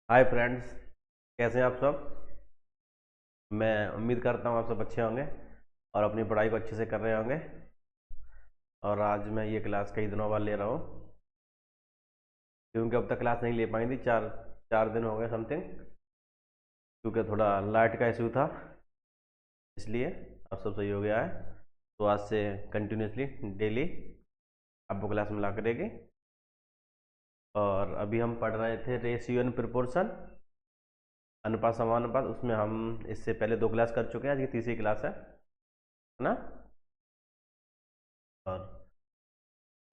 Hi friends, कैसे हैं आप सब। मैं उम्मीद करता हूँ आप सब अच्छे होंगे और अपनी पढ़ाई को अच्छे से कर रहे होंगे। और आज मैं ये क्लास कई दिनों बाद ले रहा हूँ क्योंकि अब तक क्लास नहीं ले पाई थी। चार चार दिन हो गए समथिंग, क्योंकि थोड़ा लाइट का इशू था, इसलिए अब सब सही हो गया है। तो आज से कंटिन्यूसली डेली आपको क्लास मिला करेगी। और अभी हम पढ़ रहे थे रेशियो एंड प्रोपोर्शन, अनुपात समानुपात। उसमें हम इससे पहले दो क्लास कर चुके हैं, आज की तीसरी क्लास है ना। और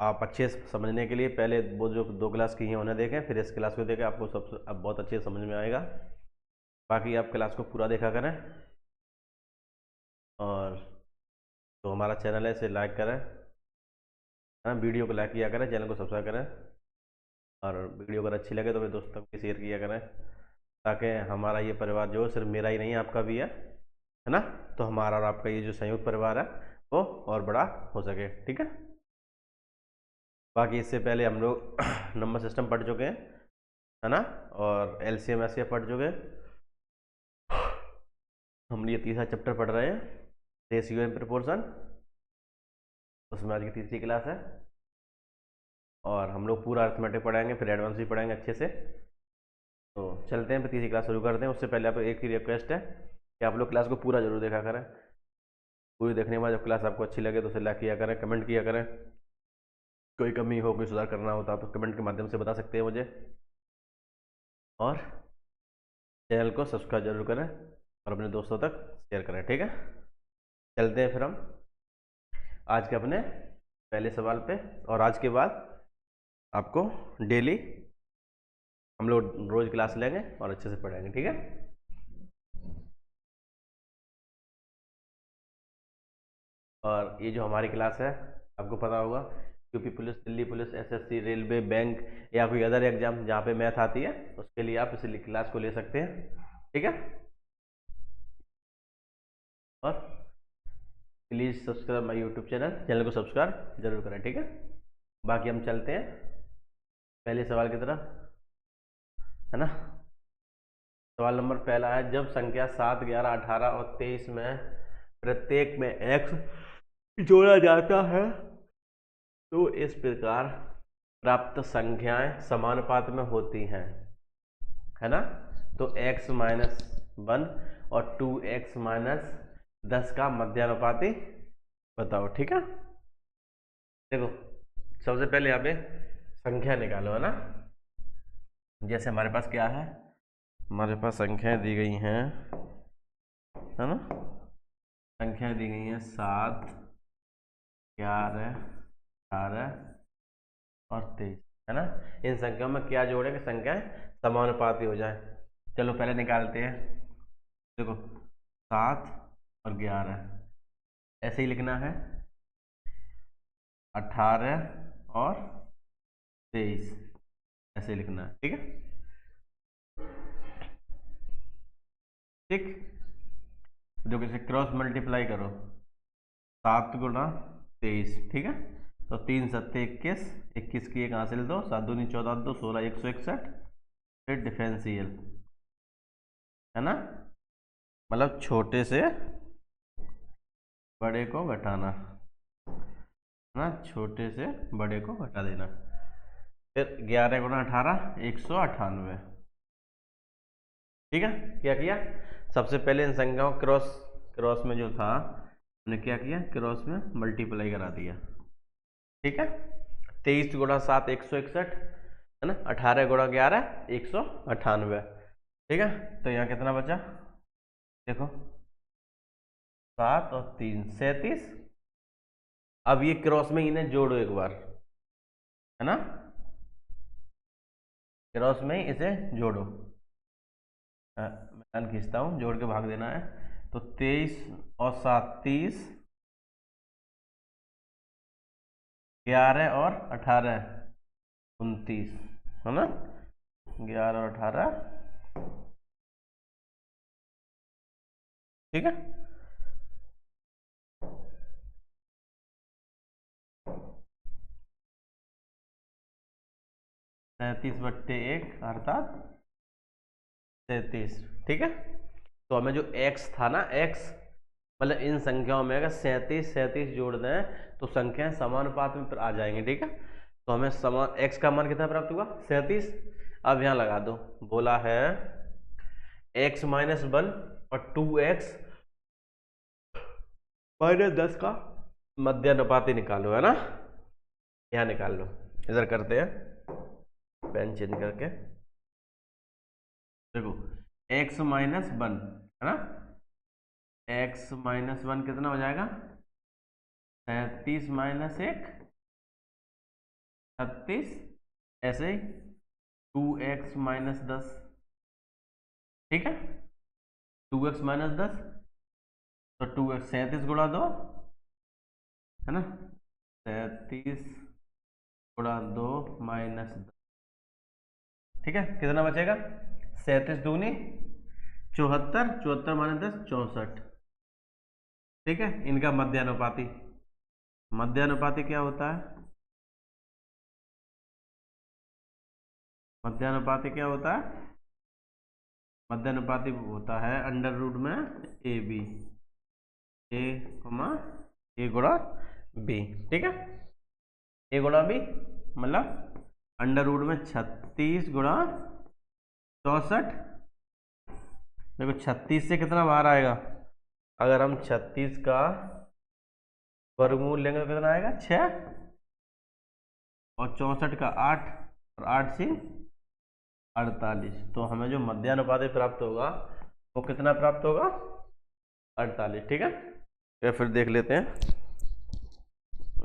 आप अच्छे से समझने के लिए पहले वो जो दो क्लास की हैं उन्हें देखें, फिर इस क्लास को देखें, आपको सब अब बहुत अच्छे से समझ में आएगा। बाकी आप क्लास को पूरा देखा करें। और जो हमारा चैनल है इसे लाइक करें, है ना। वीडियो को लाइक किया करें, चैनल को सब्सक्राइब करें। और वीडियो अगर अच्छी लगे तो अपने दोस्तों को भी शेयर किया करें, ताकि हमारा ये परिवार जो सिर्फ मेरा ही नहीं है, आपका भी है ना। तो हमारा और आपका ये जो संयुक्त परिवार है वो और बड़ा हो सके, ठीक है। बाकी इससे पहले हम लोग नंबर सिस्टम पढ़ चुके हैं, है ना। और एलसीएम एससीएफ पढ़ चुके हैं। हम ये तीसरा चैप्टर पढ़ रहे हैं, रेशियो एंड प्रोपोर्शन। उसमें आज की तीसरी क्लास है और हम लोग पूरा अर्थमेटिक पढ़ाएंगे, फिर एडवांस भी पढ़ाएंगे अच्छे से। तो चलते हैं, फिर तीसरी क्लास शुरू करते हैं। उससे पहले आप एक ही रिक्वेस्ट है कि आप लोग क्लास को पूरा जरूर देखा करें। पूरी देखने के बाद जब क्लास आपको अच्छी लगे तो उसे लाइक किया करें, कमेंट किया करें। कोई कमी हो, कोई सुधार करना हो तो आप कमेंट के माध्यम से बता सकते हैं मुझे। और चैनल को सब्सक्राइब जरूर करें और अपने दोस्तों तक शेयर करें, ठीक है। चलते हैं फिर हम आज के अपने पहले सवाल पे। और आज के बाद आपको डेली हम लोग रोज क्लास लेंगे और अच्छे से पढ़ेंगे, ठीक है। और ये जो हमारी क्लास है, आपको पता होगा, UP police, Delhi police, SSC, railway, bank या कोई अदर एग्जाम जहाँ पे मैथ आती है, उसके लिए आप इस क्लास को ले सकते हैं, ठीक है। और please subscribe my YouTube channel, channel को सब्सक्राइब जरूर करें, ठीक है। बाकी हम चलते हैं पहले सवाल की तरफ, है ना। सवाल नंबर पहला है, जब संख्या 7, 11, 18 और 23 में प्रत्येक में x जोड़ा जाता है तो इस प्रकार प्राप्त संख्याएं समानुपात में होती हैं, है ना। तो x माइनस 1 और 2x माइनस 10 का मध्यानुपाती बताओ, ठीक है। देखो, सबसे पहले यहाँ पे संख्या निकालो, है ना। जैसे हमारे पास क्या है, हमारे पास संख्याएं दी गई हैं, है ना। संख्याएं दी गई हैं 7, 11, 18 और 23, है ना। इन संख्याओं में क्या जोड़े कि संख्याएं समानुपाती हो जाए। चलो पहले निकालते हैं। देखो, 7 और 11 ऐसे ही लिखना है, 18 और 23 ऐसे लिखना है, ठीक है। ठीक, जो किसी क्रॉस मल्टीप्लाई करो, 7 गुणा 23, ठीक है। तो 3 7 21, 21 की एक हासिल, 2 7 दूनी 14, 2 16, 161। फिर डिफरेंशियल, है ना, मतलब छोटे से बड़े को घटाना, है ना, छोटे से बड़े को घटा देना। फिर 11 गुणा 18, 198, ठीक है। क्या किया, सबसे पहले इन संख्याओं क्रॉस क्रॉस में जो था हमने क्या किया, क्रॉस में मल्टीप्लाई करा दिया, ठीक है। 23 गुणा 7, 161, है ना। 18 गुणा 11, 198, ठीक है। तो यहाँ कितना बचा, देखो, 7 और 3 37। अब ये क्रॉस में इन्हें जोड़ो एक बार, है ना, क्रॉस में ही इसे जोड़ो। मैं खींचता हूँ, जोड़ के भाग देना है। तो 23 और 7 30, 11 और 18 29, है ना। 11 और 18, ठीक है। 37/1 अर्थात 37, ठीक है। तो हमें जो x था ना, x मतलब इन संख्याओं में अगर 37 जोड़ दें तो संख्याएं समानुपात में आ जाएंगी, ठीक है। तो हमें समान x का मान कितना प्राप्त हुआ, 37। अब यहाँ लगा दो, बोला है x - 1 और 2x - 10 का मध्यानुपाती निकालो, है ना। यहाँ निकाल लो, इधर करते हैं पेन चेंज करके। देखो x - 1 है ना, x - 1 कितना हो जाएगा, 37 - 1 36, ऐसे ही 2x - 10, ठीक है। 2x - 10 तो 2x 37 गुणा 2 है ना, 37 गुणा 2 -10, ठीक है। कितना बचेगा, 37 दूनी 74, 74 - 10 64, ठीक है। इनका मध्यानुपाती, मध्यानुपाती क्या होता है, मध्यानुपाती क्या होता है, मध्यानुपाती होता है अंडर रूट में ए बी, ए गुणा बी, ठीक है। ए गुणा बी मतलब अंडर रूट में 36 गुणा 64। देखो 36 से कितना बाहर आएगा, अगर हम 36 का वर्गमूल लेंगे तो कितना आएगा 6, और 64 का 8, और 8 से 48। तो हमें जो मध्यानुपाती प्राप्त होगा वो कितना प्राप्त होगा, 48, ठीक है। या फिर देख लेते हैं,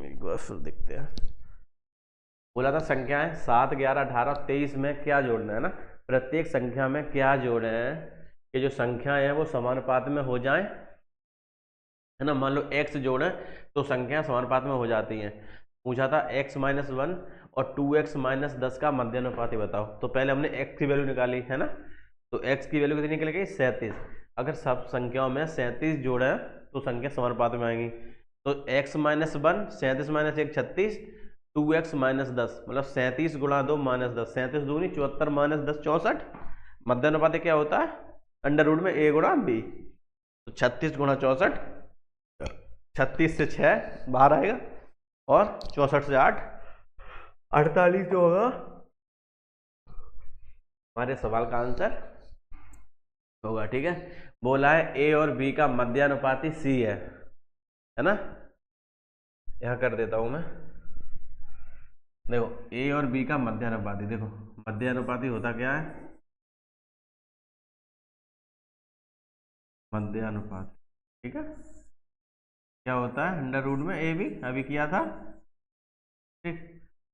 एक बार फिर देखते हैं। बोला था संख्याएं 7, 11, 18, 23 में क्या जोड़ना है ना, प्रत्येक संख्या में क्या जोड़े हैं कि जो संख्याएं हैं वो समानुपात में हो जाएं, है ना। मान लो x जोड़ें तो संख्याएं समानुपात में हो जाती हैं। पूछा था x - 1 और 2x - 10 का मध्यानुपाती बताओ। तो पहले हमने x की वैल्यू निकाली, है ना। तो x की वैल्यू कितनी निकल गई, 37। अगर सब संख्याओं में 37 जोड़े तो संख्या समानुपात में आएंगी। तो x - 1 37 - 1 36, 2x - 10 मतलब 37 गुणा 2 -10, 37 दूनी 74 - 10 64। मध्यानुपाती क्या होता है, अंडर रूट में a गुणा b। तो 36 गुणा 64, 36 से 6 बाहर आएगा, और 64 से 8 48 जो होगा हमारे सवाल का आंसर होगा, ठीक है। बोला है ए और बी का मध्यानुपाती सी है ना। यहां कर देता हूं मैं, देखो ए और बी का मध्यानुपाती, देखो मध्यानुपाती होता क्या है, मध्यानुपात, ठीक है। क्या होता है, अंडर रूट में ए बी, अभी किया था, ठीक।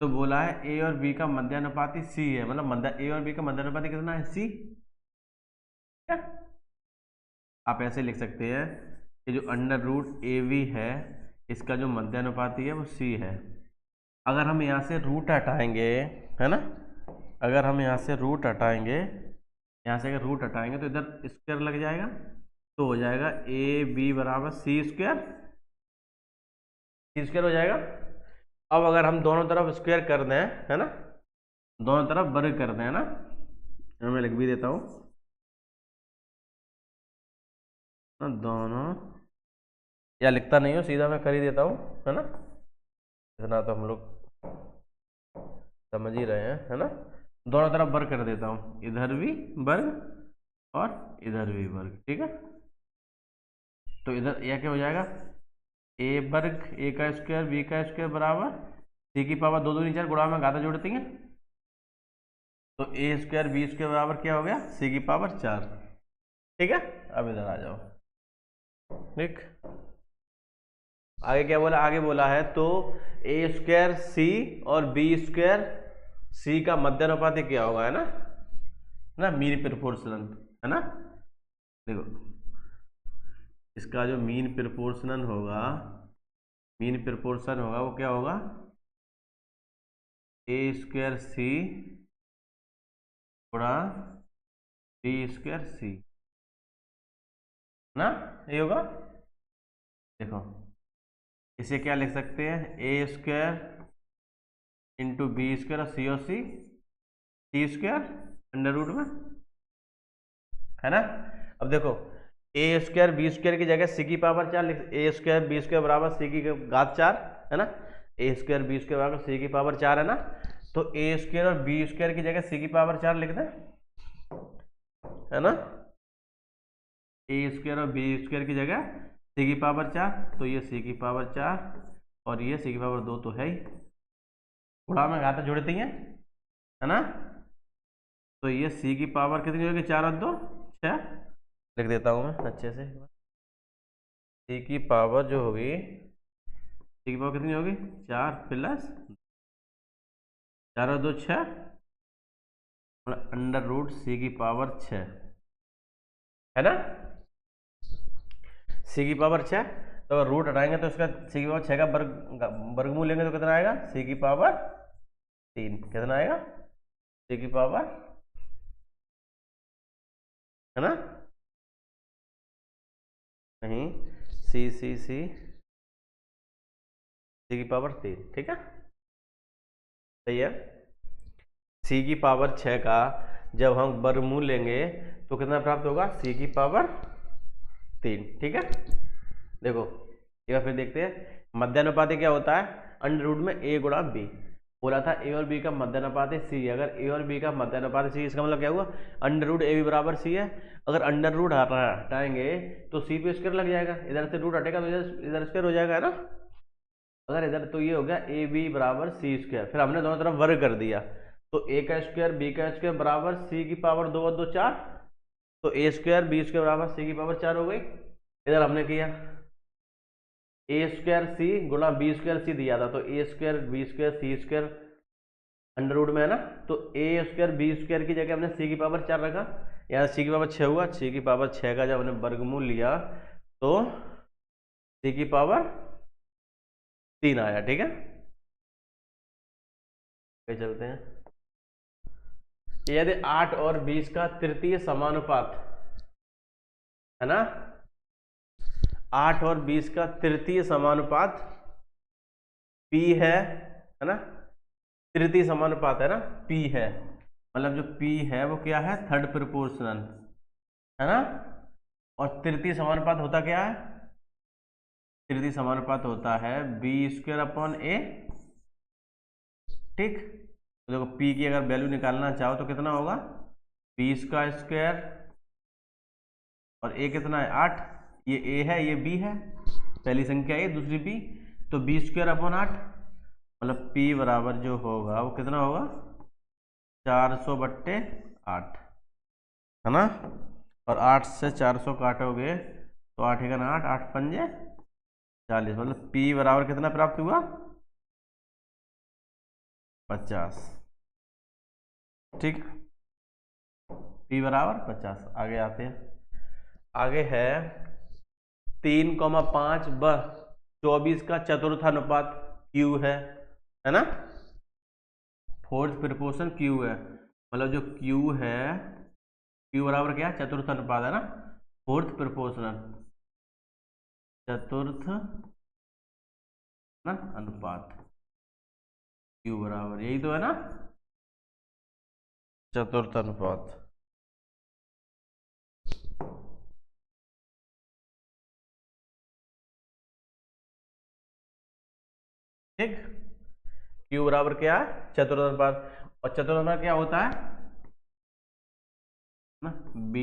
तो बोला है ए और बी का मध्यानुपाती सी है, मतलब ए और बी का मध्यानुपाती कितना है, सी, ठीक है। आप ऐसे लिख सकते हैं कि जो अंडर रूट ए बी है इसका जो मध्यानुपाती है वो सी है। अगर हम यहाँ से रूट हटाएंगे, है ना, अगर हम यहाँ से रूट हटाएंगे, यहाँ से अगर रूट हटाएंगे तो इधर स्क्वायर लग जाएगा, तो हो जाएगा ए बी बराबर सी स्क्वायर, सी स्क्वायर हो जाएगा। अब अगर हम दोनों तरफ स्क्वायर कर दें, है ना, दोनों तरफ वर्ग कर दें, है ना, मैं लिख भी देता हूँ, दोनों, या लिखता नहीं हो सीधा मैं कर ही देता हूँ, है ना, इतना तो हम लोग समझ ही रहे हैं, है ना। दोनों तरफ वर्ग कर देता हूँ, इधर भी वर्ग और इधर भी वर्ग, ठीक है। तो इधर यह क्या हो जाएगा, ए वर्ग ए का स्क्वायर बी का स्क्वायर बराबर सी की पावर 2 दूनी 4 गुणा में घाता जोड़ती है, तो ए स्क्वायर बी स्क्वायर बराबर क्या हो गया, सी की पावर 4, ठीक है। अब इधर आ जाओ, ठीक। आगे क्या बोला, आगे बोला है तो ए स्क्वायर सी और बी स्क्वायर सी का मध्यानुपाती क्या होगा, है ना, मीन प्रोपोर्शनल, है ना। देखो इसका जो मीन प्रोपोर्शनल होगा, मीन प्रोपोर्शन होगा वो क्या होगा, ए स्क्वायर सी गुणा बी स्क्वायर सी, ना, ये होगा। देखो इसे क्या लिख सकते हैं, ए स्क्वायर इंटू बी स्क्वायर और सी स्क्वायर अंडर रूट में है ना। अब देखो ए स्क्वायर बी स्क्वायर की जगह सी की पावर 4 लिख, ए स्क्वायर बी स्क्वायर बराबर सी की घात 4 है ना, ए स्क्वायर बी स्क्वायर बराबर सी की पावर 4 है ना, तो ए स्क्वायर और बी स्क्वायर की जगह सी की पावर 4 लिख दें, है ना, ए स्क्वायर और बी स्क्वायर की जगह सी की पावर 4, तो ये सी की पावर 4 और ये सी की पावर 2 तो है ही, गुणा में घात जोड़ती हैं, है ना, तो ये सी की पावर कितनी होगी, 4 और 2 6, लिख देता हूं मैं अच्छे से, सी की पावर जो होगी, सी की पावर कितनी होगी 4 प्लस 4 और 2 6, अंडर रूट सी की पावर 6, है ना, सी की पावर 6, तो अगर रूट हटाएंगे तो इसका सी की पावर 6 का वर्गमूल लेंगे तो कितना आएगा, सी की पावर 3, कितना आएगा, सी की पावर, है ना, नहीं सी की पावर 3, ठीक है, सही है। सी की पावर 6 का जब हम वर्गमूल लेंगे तो कितना प्राप्त होगा, सी की पावर 3, ठीक है। देखो एक बार फिर देखते हैं, मध्यानुपाती क्या होता है, अंडर रूट में ए गुणा बी, बोला था ए और बी का मध्यानुपाती सी, अगर ए और बी का मध्यानुपाती सी, इसका मतलब क्या हुआ, अंडर रूट ए बी बराबर सी है, अगर अंडर रूट हटाएंगे तो सी पे स्क्वायर लग जाएगा, इधर से रूट हटेगा तो इधर स्क्वायर हो जाएगा, है ना, अगर इधर तो ये हो गया ए बी बराबर सी स्क्वायर, फिर हमने दोनों तरफ वर्ग कर दिया, तो ए का स्क्वायर बी का स्क्वायर बराबर सी की पावर 2 और 2 4, तो ए स्क्वायर बी स्क्वायर बराबर सी की पावर 4 हो गई। इधर हमने किया ए स्क्वायर सी गुणा बी स्क्वायर सी दिया था, तो ए स्क्वायर बी स्क्वायर सी स्क्वायर अंडर रूट में, है ना, तो ए स्क्वायर बी स्क्वायर की जगह हमने सी की पावर 4 रखा, यहाँ सी की पावर 6 हुआ, सी की पावर 6 का जब हमने वर्गमूल लिया तो सी की पावर 3 आया, ठीक है, चलते हैं। यदि 8 और 20 का तृतीय समानुपात, है ना, 8 और 20 का तृतीय समानुपात P है ना, तृतीय समानुपात है ना, P है, मतलब जो P है वो क्या है, थर्ड प्रोपोर्शनल, है ना, और तृतीय समानुपात होता क्या है, तृतीय समानुपात होता है बी स्क्वायर अपॉन ए, ठीक, तो देखो P की अगर वैल्यू निकालना चाहो तो कितना होगा, 20 का स्क्वायर और ए कितना है 8, ये ए है ये बी है, पहली संख्या ए दूसरी बी, तो बी स्क्वायर अपॉन 8, मतलब P बराबर जो होगा वो कितना होगा 400/8, है ना, और 8 से 400 काटोगे तो 8 1 8 8 पंजे 40, मतलब P बराबर कितना प्राप्त हुआ 50, ठीक, P बराबर 50। आगे आते हैं, आगे है 3,5 व 24 का चतुर्थानुपात Q है ना, फोर्थ प्रोपोर्शन Q है, मतलब जो Q है, Q बराबर क्या है, चतुर्थ अनुपात, है ना, फोर्थ प्रोपोर्शनल, चतुर्थ ना अनुपात, Q बराबर यही तो है ना, चतुर्थ अनुपात, ठीक, Q बराबर क्या है, चतुर्थ अनुपात, और चतुर्थ अनुपात क्या होता है ना, B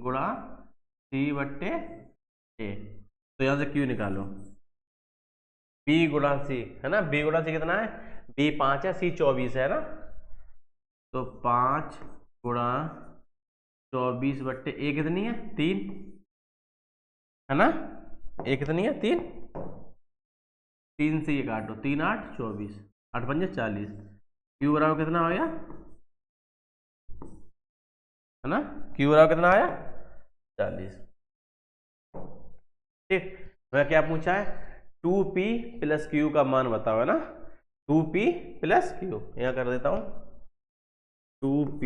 गुणा C/A, तो यहां से Q निकालो, B गुणा C, है ना, B गुणा C कितना है, B 5 है, C 24 है ना, तो 5 गुणा 24/A कितनी है 3, है ना, A कितनी है 3, 3 से ये काटो, 3 8 24, 8 पंजे 40, Q बराबर कितना आ गया, है ना, Q बराबर कितना आया 40, ठीक, मैं क्या पूछा है 2P + Q का मान बताओ, है ना, 2P + Q, यहाँ कर देता हूं 2P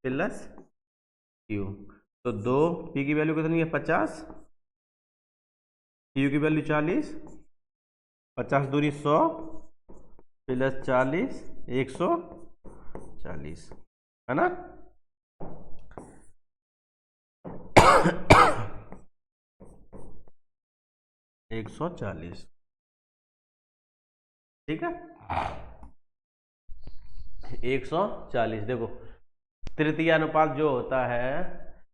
+ Q, तो 2P की वैल्यू कितनी है 50, Q की वैल्यू 40, 50 दूनी 100 + 40 140, है ना, 140, ठीक है। 140, देखो तृतीय अनुपात जो होता है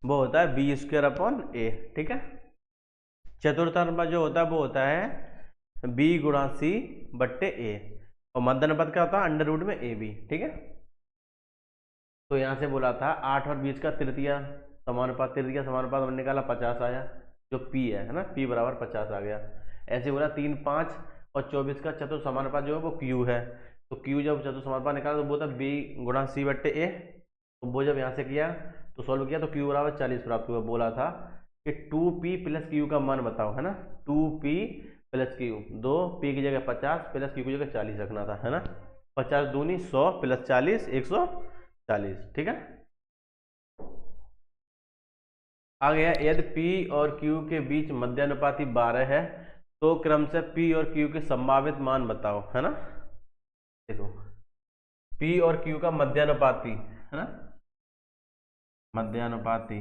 वो होता है बी स्क्वायर अपॉन ए, ठीक है। चतुर्थ अनुपात जो होता है वो होता है बी गुणा सी बट्टे ए, और मध्य अनुपात क्या होता है अंडर रूट में ए बी, ठीक है। तो यहाँ से बोला था 8 और 20 का तृतीय समानुपात हमने निकाला 50 आया, जो P है ना, P बराबर 50 आ गया। ऐसे बोला 3, 5 और 24 का चतुर्थ समानुपात जो है वो Q है, तो Q जब चतुर्थ समानुपात निकाला तो वो था B गुणा C बट्टे A, तो वो जब यहाँ से किया तो सॉल्व किया तो Q बराबर 40 प्राप्त हुआ। बोला था कि 2P प्लस Q का मान बताओ, है ना, 2P प्लस Q, 2P की जगह 50 प्लस Q की जगह 40 रखना था, है ना। 50 दूनी 100 प्लस 40 140, ठीक है। आ गया यदि P और Q के बीच मध्यानुपाती 12 है तो क्रम से P और Q के संभावित मान बताओ, है ना। देखो P और Q का मध्यानुपाती, है ना, मध्यानुपाती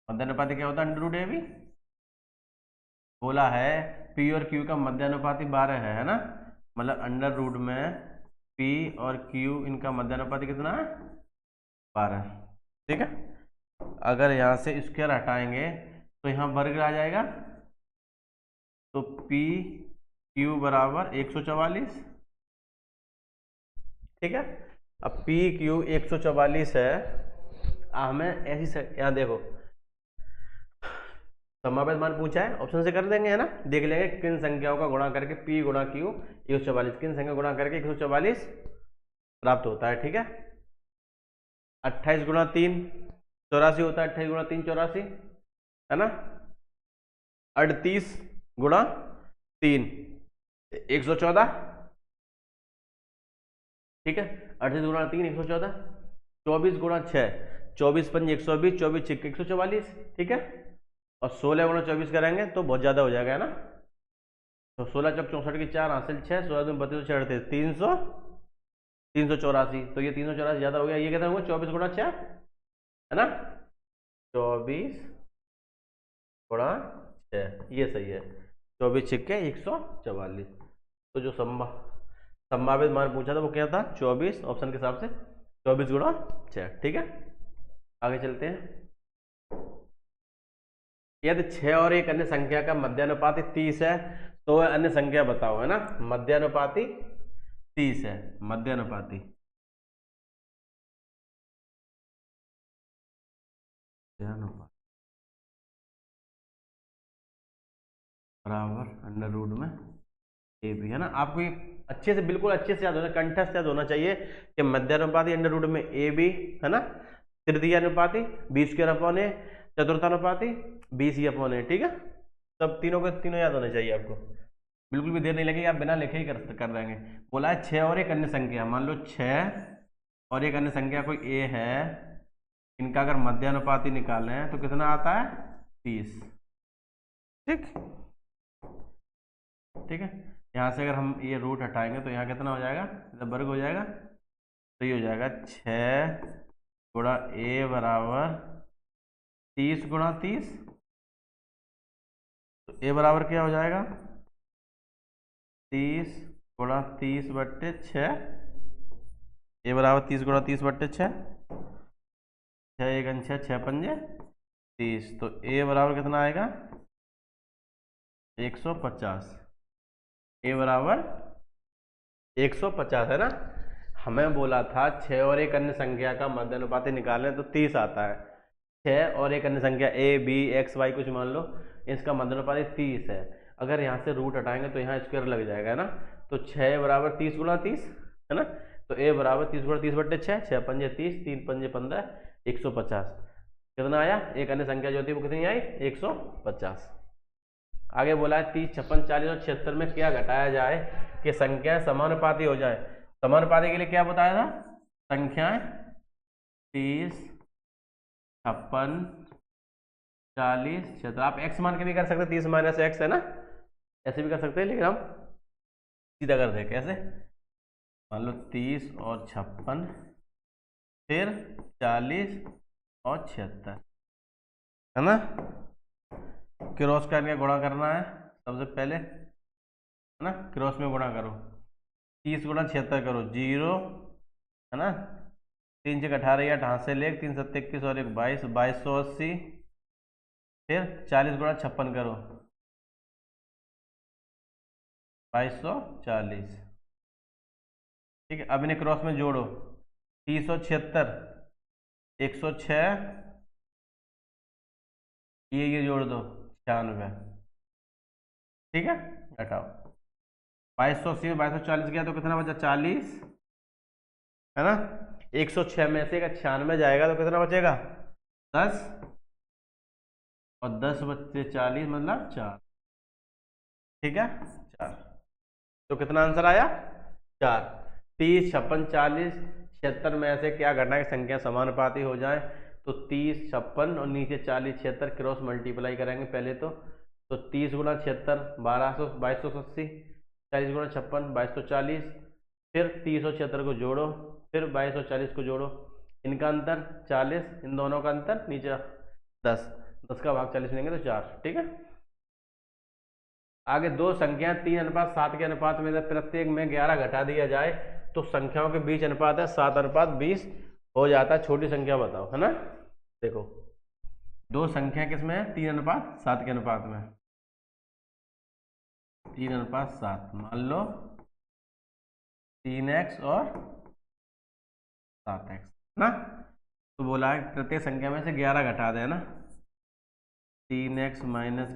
मध्यानुपाती क्या होता है अंडर रूट ए बी। बोला है P और Q का मध्यानुपाती 12 है ना, मतलब अंडर रूट में P और Q इनका मध्यानुपाती कितना है 12, ठीक है। अगर यहाँ से स्क्वायर हटाएंगे तो यहाँ वर्ग आ जाएगा, तो P Q बराबर 144, ठीक है। अब P Q 144 है, हमें ऐसी यहाँ देखो समावेश मान पूछा है, ऑप्शन से कर देंगे, है ना। देख लेंगे किन संख्याओं का गुणा करके P गुणा Q 144, किन संख्या गुणा करके 144 प्राप्त होता है, ठीक है। 28 गुणा 3 84 होता है, 28 गुणा 3 84, है ना। 38 गुणा 3 114, ठीक है। 38 गुणा 3 114, 24 गुणा 6 24 5 120, 24 6 144, ठीक है। और 16 गुणा 24 करेंगे तो बहुत ज्यादा हो जाएगा, है ना। तो 16 चौक 64 की 4 हासिल 6, 16 दूनी 32 38 300 384, तो ये 384 ज्यादा हो गया। ये कितना होगा 24 गुणा 6, है ना, 24 गुणा 6, ये सही है। 24 छिक्के 144, तो जो संभावित मान पूछा था वो क्या था 24, ऑप्शन के हिसाब से 24 गुणा 6, ठीक है। आगे चलते हैं। यदि 6 और एक अन्य संख्या का मध्यानुपाती 30 है तो वह अन्य संख्या बताओ, है ना। मध्यानुपाती 30 है, मध्यानुपाती बराबर अंडर रूट में ए बी, है ना। आपको ये अच्छे से बिल्कुल अच्छे से याद होना, कंठस्थ याद होना चाहिए कि मध्यानुपाती अंडर रूट में ए बी, है ना। तृतीय अनुपाती बी स्क्वायर अपॉन ए, चतुर्थानुपाती बी सी अपॉन ए, ठीक है। सब तीनों के तीनों याद होने चाहिए आपको, बिल्कुल भी देर नहीं लगेगी, आप बिना लिखे ही कर देंगे। बोला है 6 और एक अन्य संख्या, मान लो 6 और एक अन्य संख्या कोई ए है, इनका अगर मध्यानुपाती निकालें तो कितना आता है 30, ठीक, ठीक है। यहाँ से अगर हम ये रूट हटाएंगे तो यहाँ कितना हो जाएगा, जब वर्ग हो जाएगा तो ये हो जाएगा 6 गुणा ए बराबर 30 गुणा 30, तो ए बराबर क्या हो जाएगा 30 गुणा 30 बट्टे 6, ए बराबर 30 गुणा 30 बट्टे 6, 6 1 6 6 पंजे 30, तो ए बराबर कितना आएगा 150, ए बराबर 150, है ना। हमें बोला था 6 और एक अन्य संख्या का मध्यानुपाती निकालें तो 30 आता है। 6 और एक अन्य संख्या ए बी एक्स वाई कुछ मान लो, इसका मध्यानुपाती 30 है। अगर यहाँ से रूट हटाएंगे तो यहाँ स्क्वायर लग जाएगा, है ना। तो 6 बराबर 30 गुणा 30, है ना, तो ए बराबर 30 गुणा 30 बट्टे 6, 6 पंजे 30, 3 पंजे 15, 150 कितना आया। एक अन्य संख्या जो थी वो कितनी आई 150। आगे बोला है 30 56 40 और 76 में क्या घटाया जाए कि संख्या समानुपाती हो जाए। समानुपाती के लिए क्या बताया था, संख्याएं 30 56 40 76, आप एक्स मान के भी कर सकते 30 माइनस एक्स, है ना, ऐसे भी कर सकते हैं, लेकिन हम सीधा कर दे कैसे। मान लो 30 और 56 फिर 40 और 76, है ना। क्रॉस करके गुणा करना है सबसे पहले, है ना। क्रॉस में गुणा करो, 30 गुणा 76 करो, 0, है ना। 3 छः 18 या ढांस से ले, 3 7 21 और 1 22, 2280। फिर 40 गुणा 56 करो, 2240। ठीक है, अब इन्हें क्रॉस में जोड़ो, 376, 106, ये जोड़ दो 96। ठीक है, घटाओ, 2280 में 2240 गया तो कितना बचा, 40, है ना। 106 में से 96 जाएगा तो कितना बचेगा, 10, और 10 बच्चे 40 मतलब 4। ठीक है, 4। तो कितना आंसर आया, 4। 30, 56, 40, 76 में से क्या घटना की संख्या समानुपाती हो जाए, तो 30, 56 और नीचे 40, 76 क्रॉस मल्टीप्लाई करेंगे पहले तो 30 गुणा 76 1200 2280, 40 गुणा 56 2240, फिर 30 और 76 को जोड़ो, फिर 22 और 40 को जोड़ो, इनका अंतर 40, इन दोनों का अंतर नीचे 10, 10 का भाग 40 लेंगे तो 4। ठीक है, आगे दो संख्या 3:7 के अनुपात में प्रत्येक में 11 घटा दिया जाए तो संख्याओं के बीच अनुपात है 7:20 हो जाता है, छोटी संख्या बताओ, है ना। देखो, दो संख्या किसमें है, 3:7 के अनुपात में, 3:7, मान लो 3x और 7x, ना। तो बोला है प्रत्येक संख्या में से 11 घटा दे, है ना। 3x -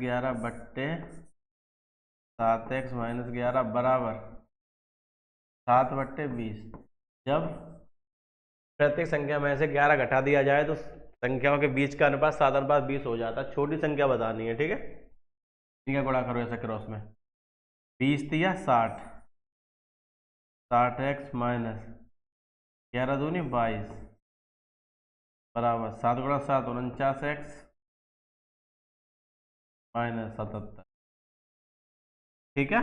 11 बट्टे 7x - 11 बराबर 7/20। जब प्रत्येक संख्या में से 11 घटा दिया जाए तो संख्याओं के बीच का अनुपात 7:20 हो जाता है, छोटी संख्या बतानी है। ठीक है, ठीक है, गुणा करो ऐसा क्रॉस में, 20 दिया 60, 60x - 11 दूनी 22 बराबर 7 गुणा 7 49x - 77। ठीक है,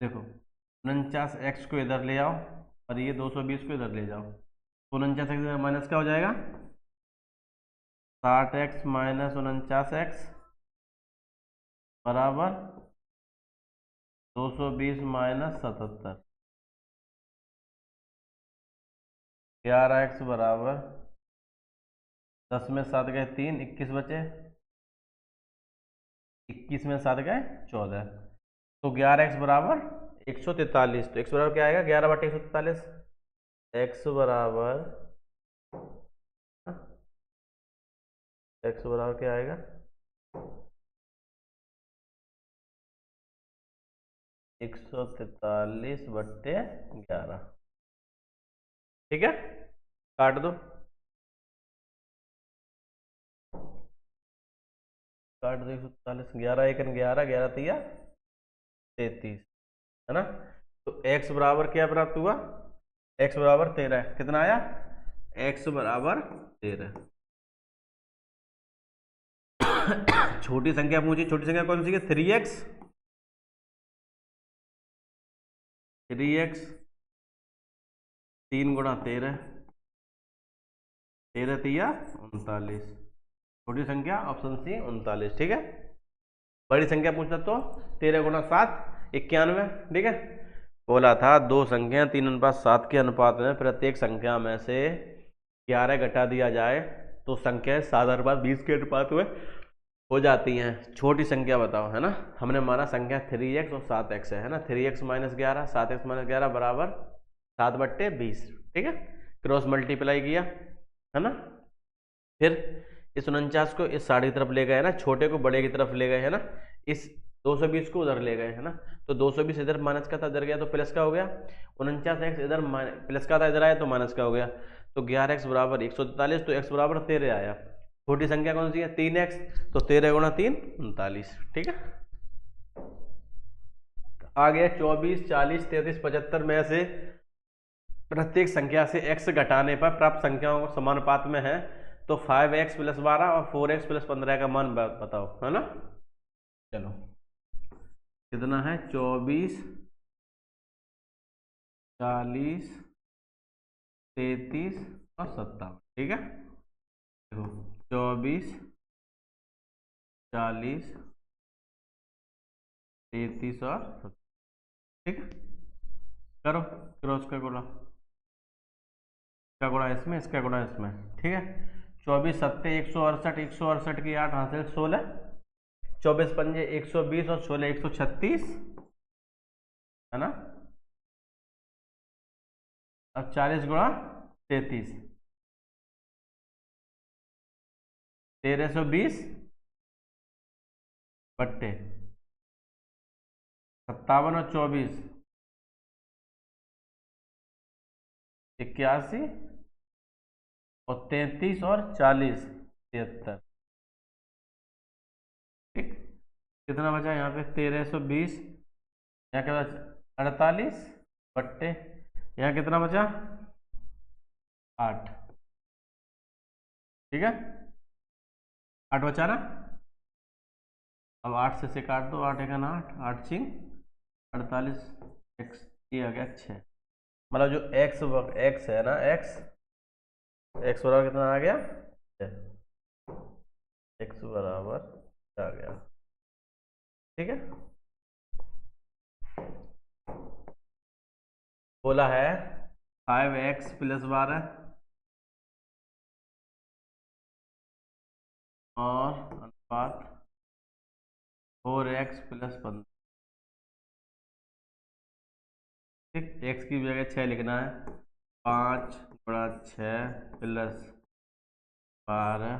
देखो 49x को इधर ले आओ और ये 220 को इधर ले जाओ, 49x माइनस क्या हो जाएगा, 60x - 49x बराबर 220 - 77। 11x बराबर 10 में 7 गए 3, 21 बचे, 21 में 7 गए 14, तो 11x बराबर 143। तो x बराबर क्या आएगा, 11/143। x बराबर, x बराबर क्या आएगा, 143/11। ठीक है, काट दो, काट दो 143, 11 1 11, 11 तिया 33, है ना। तो x बराबर क्या प्राप्त हुआ, x बराबर 13, कितना आया, x बराबर 13। छोटी संख्या पूछी, छोटी संख्या कौन सी है, 3x, 3x 3 गुणा 13, 13 तिया 39, छोटी संख्या ऑप्शन सी 39। ठीक है, बड़ी संख्या पूछता तो 13 गुणा 7 91। ठीक है, बोला था दो संख्या 3:7 के अनुपात में प्रत्येक संख्या में से 11 घटा दिया जाए तो संख्या 7:20 के अनुपात में हो जाती हैं, छोटी संख्या बताओ, है ना। हमने माना संख्या 3x और 7x है ना, 3x - 11 7x - 11 बराबर 7/20। ठीक है, क्रॉस मल्टीप्लाई किया, है ना। फिर इस 49 को इस साइड की तरफ ले गए, है ना, छोटे को बड़े की तरफ ले गए, है ना। इस 220 को उधर ले गए, है ना। तो 220 इधर माइनस का था, इधर गया तो प्लस का हो गया। 49x इधर प्लस का था, इधर आया तो माइनस का हो गया। तो 11x बराबर 143, तो x बराबर 13 आया। छोटी संख्या कौन सी है, 3x, तो 13 गुणा 3 39। ठीक है, आ गया 24 40 33 75 में से प्रत्येक संख्या से x घटाने पर प्राप्त संख्याओं को समानुपात में है तो 5x + 12 और 4x + 15 का मान बताओ, है ना। चलो, कितना है, 24 40 33 और 57। ठीक है, देखो 24 40 33 और 57। ठीक है, करो क्रॉस का गुणा, इसका गुणा इसमें, इसका गुणा इसमें। ठीक है, 24 सत्ते 168, 168 की 8 हासिल 16, 24 पंजे 120 और 16 136, है ना। अब 40 गुणा 33 1320 बट्टे 57 और 24 81 और 33 और 40 73। ठीक, कितना बचा यहाँ पे 1320, यहाँ क्या बचा 48 बट्टे, यहाँ कितना बचा 8। ठीक है, 8 बचा ना। अब 8 से काट दो, 8 एका 8, 8 छिंग 48, एक्स ये आ गया 6। मतलब जो एक्स है ना, एक्स बराबर कितना आ गया, एक्स बराबर आ गया। ठीक है, बोला है 5x प्लस 12 और अनुपात 4x प्लस 15। ठीक, x की जगह 6 लिखना है, 5 गुणा 6 प्लस 12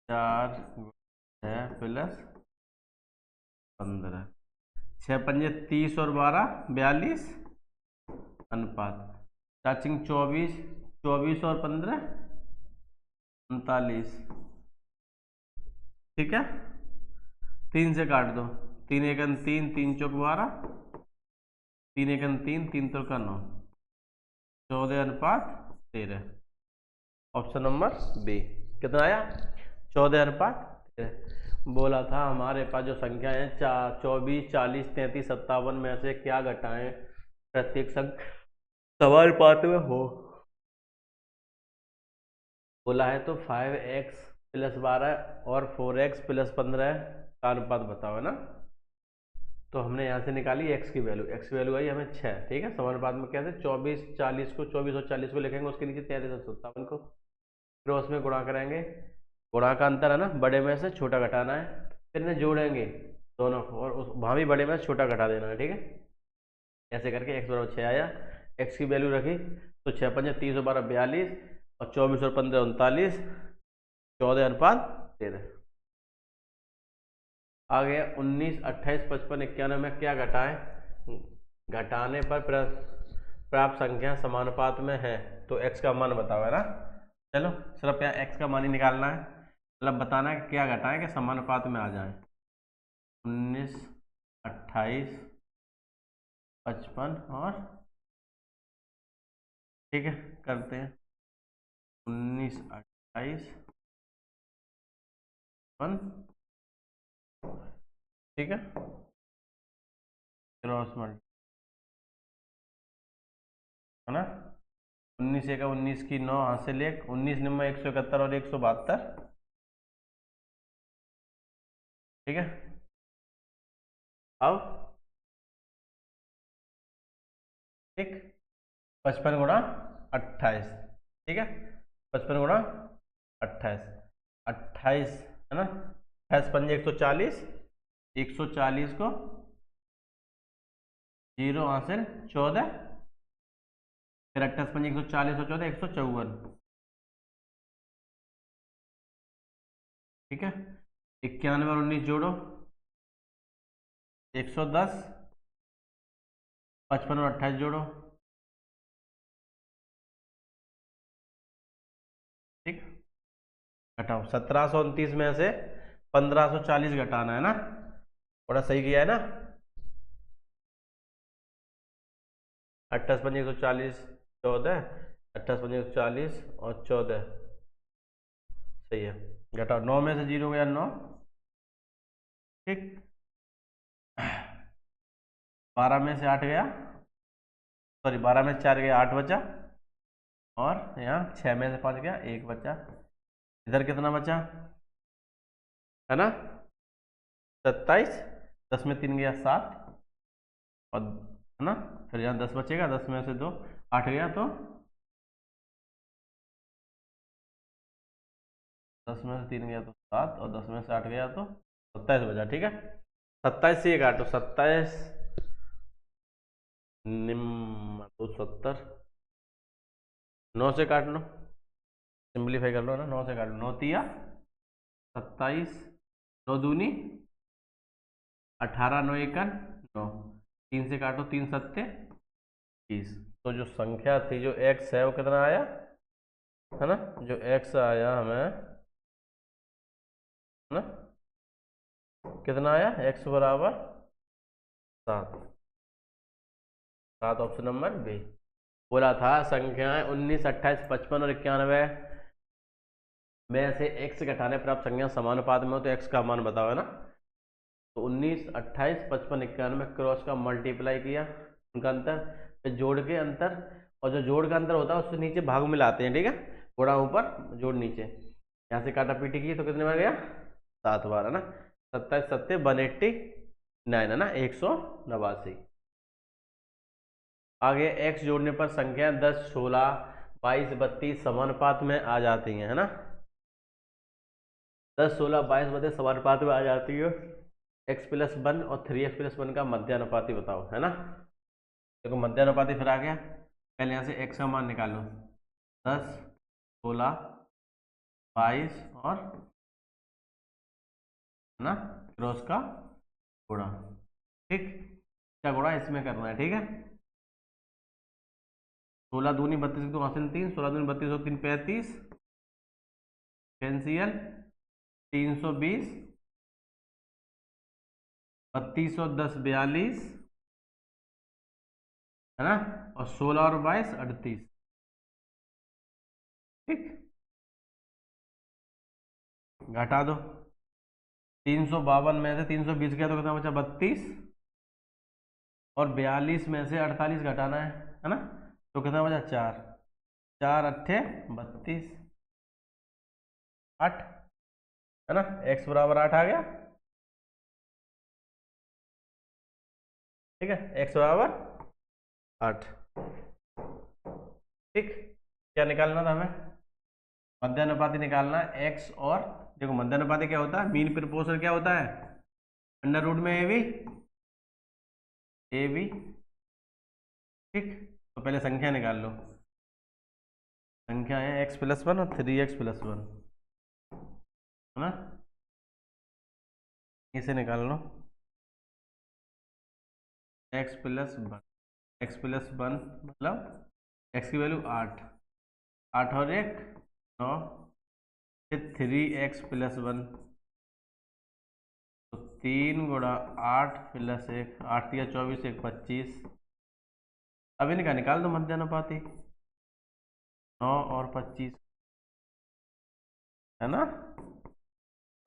4 गुणा 6 प्लस 15, 6 पंजे 30 और 12 42, अनुपात चाचिंग 24, 24 और 15 39। ठीक है, 3 से काट दो, 3 एकन 3, 3 चौक 12, 3 एकन 3, 3 त्रिका 9, 14 अनुपात 13। ऑप्शन नंबर बी कितना आया, 14 अनुपात 13। बोला था हमारे पास जो संख्या है 24 40 33 57 में से क्या घटाएं प्रत्येक संख्या समानुपात में हो। बोला है तो 5x प्लस 12 और 4x प्लस 15 का अनुपात बताओ, है ना। तो हमने यहाँ से निकाली x की वैल्यू, x की वैल्यू आई हमें 6। ठीक है, समानुपात में कैसे 24 40 को 24 और 40 को लिखेंगे, उसके नीचे 33 और 57 को क्रॉस में गुणा करेंगे। गुणा का अंतर है ना, बड़े में से छोटा घटाना है, फिर इन्हें जोड़ेंगे दोनों को और उस वहाँ भी बड़े में से छोटा घटा देना है। ठीक है, ऐसे करके x बराबर 6 आया, x की वैल्यू रखी तो 6 पंजे 30 और 12 42 और 24 और 15 39, 14 अनुपात 13। आ गया 19 28 55 91 में क्या घटाएं, घटाने पर प्राप्त संख्या समानुपात में है तो x का मान बताओ, है ना। चलो सिर्फ यहाँ x का मान ही निकालना है, मतलब बताना है कि क्या घटाएं कि समानुपात में आ जाए। 19 28 55 और ठीक है करते हैं 19 28 55। ठीक है, क्रॉस मल्टी है ना, 19 एक 19 की 9 हासिल 1, 19 निम्न 171 और 172। ठीक है, अब ठीक 55 गुणा 28। ठीक है, 55 गुणा 28, 28 है ना, 28 पंजे 140, 140 को 0 हासिल 14, फिर 28 पंजे 140 और 14 154। ठीक है, 91 और 19 जोड़ो 110, 55 और 28 जोड़ो। ठीक, घटाओ 1729 में से 1540 घटाना है ना, थोड़ा सही किया है ना। 28 पंजे 140 14, 28 पंजे 140 और 14 सही है। घटाओ 9 में से 0 गया 9। ठीक, 12 में से 8 गया सॉरी 12 में 4 गया 8 बचा, और यहाँ 6 में से 5 गया 1 बचा। इधर कितना बचा है ना 27, 10 में 3 गया 7, और है ना फिर यहाँ 10 बचेगा, 10 में से 2 8 गया, तो 10 में से 3 गया तो 7, और 10 में से 8 गया तो 27 बचा। ठीक है, 27 से ये काटो, 27 निम्न 270, 9 से काट लो, सिंप्लीफाई कर लो ना, 9 से काट लो, 9 तिया 27, 9 दूनी 18, 9 एकन 9, 3 से काटो, 3 सत्ते 30। तो जो संख्या थी, जो x है वो कितना आया है ना, जो x आया हमें है ना, कितना आया, x बराबर 7। 7 ऑप्शन नंबर बी। बोला था संख्याएं 19, 28, 55 और 91 में से x घटाने पर आप संख्या समानुपात में हो तो x का मान बताओ, है ना। तो 19, 28, 55, 91 क्रॉस का मल्टीप्लाई किया, उनका अंतर, फिर जोड़ के अंतर, और जो जोड़ का अंतर होता है उससे नीचे भाग में लाते हैं। ठीक है, थोड़ा ऊपर जोड़ नीचे, यहाँ से काटा पीटी की तो कितने बार गया 7 बार, है ना। 27 सत्ते 189 है ना, 189। आगे x जोड़ने पर संख्या 10, 16, 22, 32 समानुपात में आ जाती हैं, है ना। 10, 16, 22, 32 समानुपात में आ जाती है। x+1 और 3x+1 का मध्यानुपाती बताओ, है ना। देखो मध्यानुपाती फिर आ गया, पहले यहाँ से x का मान निकालो, 10, 16, 22 और है ना क्रॉस का गुणा। ठीक, क्या गुणा इसमें करना है। ठीक है, 16 दूनी 32 तो हासिल 3, 16 दूनी 32 और 3 35, पेंसियल 320, 32 और 10 42, है ना, और 16 और 22 38। ठीक, घटा दो, 352 में से 320 गया तो कितना बचा 32, और 42 में से 48 घटाना है ना, तो कितना बचा 4, 4 अट्ठे 32, 8, है ना, x बराबर 8 आ गया। ठीक है, x बराबर 8। ठीक, क्या निकालना था हमें, मध्यानुपाती निकालना है x, और देखो मध्यानुपाती क्या होता है, मीन प्रोपोर्शन क्या होता है, अंडर रूट में ए बी। ठीक, तो पहले संख्या निकाल लो, संख्या है x+1 और 3x+1, है ना, इसे निकाल लो, x+1, x+1 मतलब x की वैल्यू 8, 8 और 1 9, फिर 3x+1, तो 3 गुणा 8 + 1, 8 या 24, 1 25। अब इनका निकाल दो मध्यानुपाती, 9 और 25, है ना,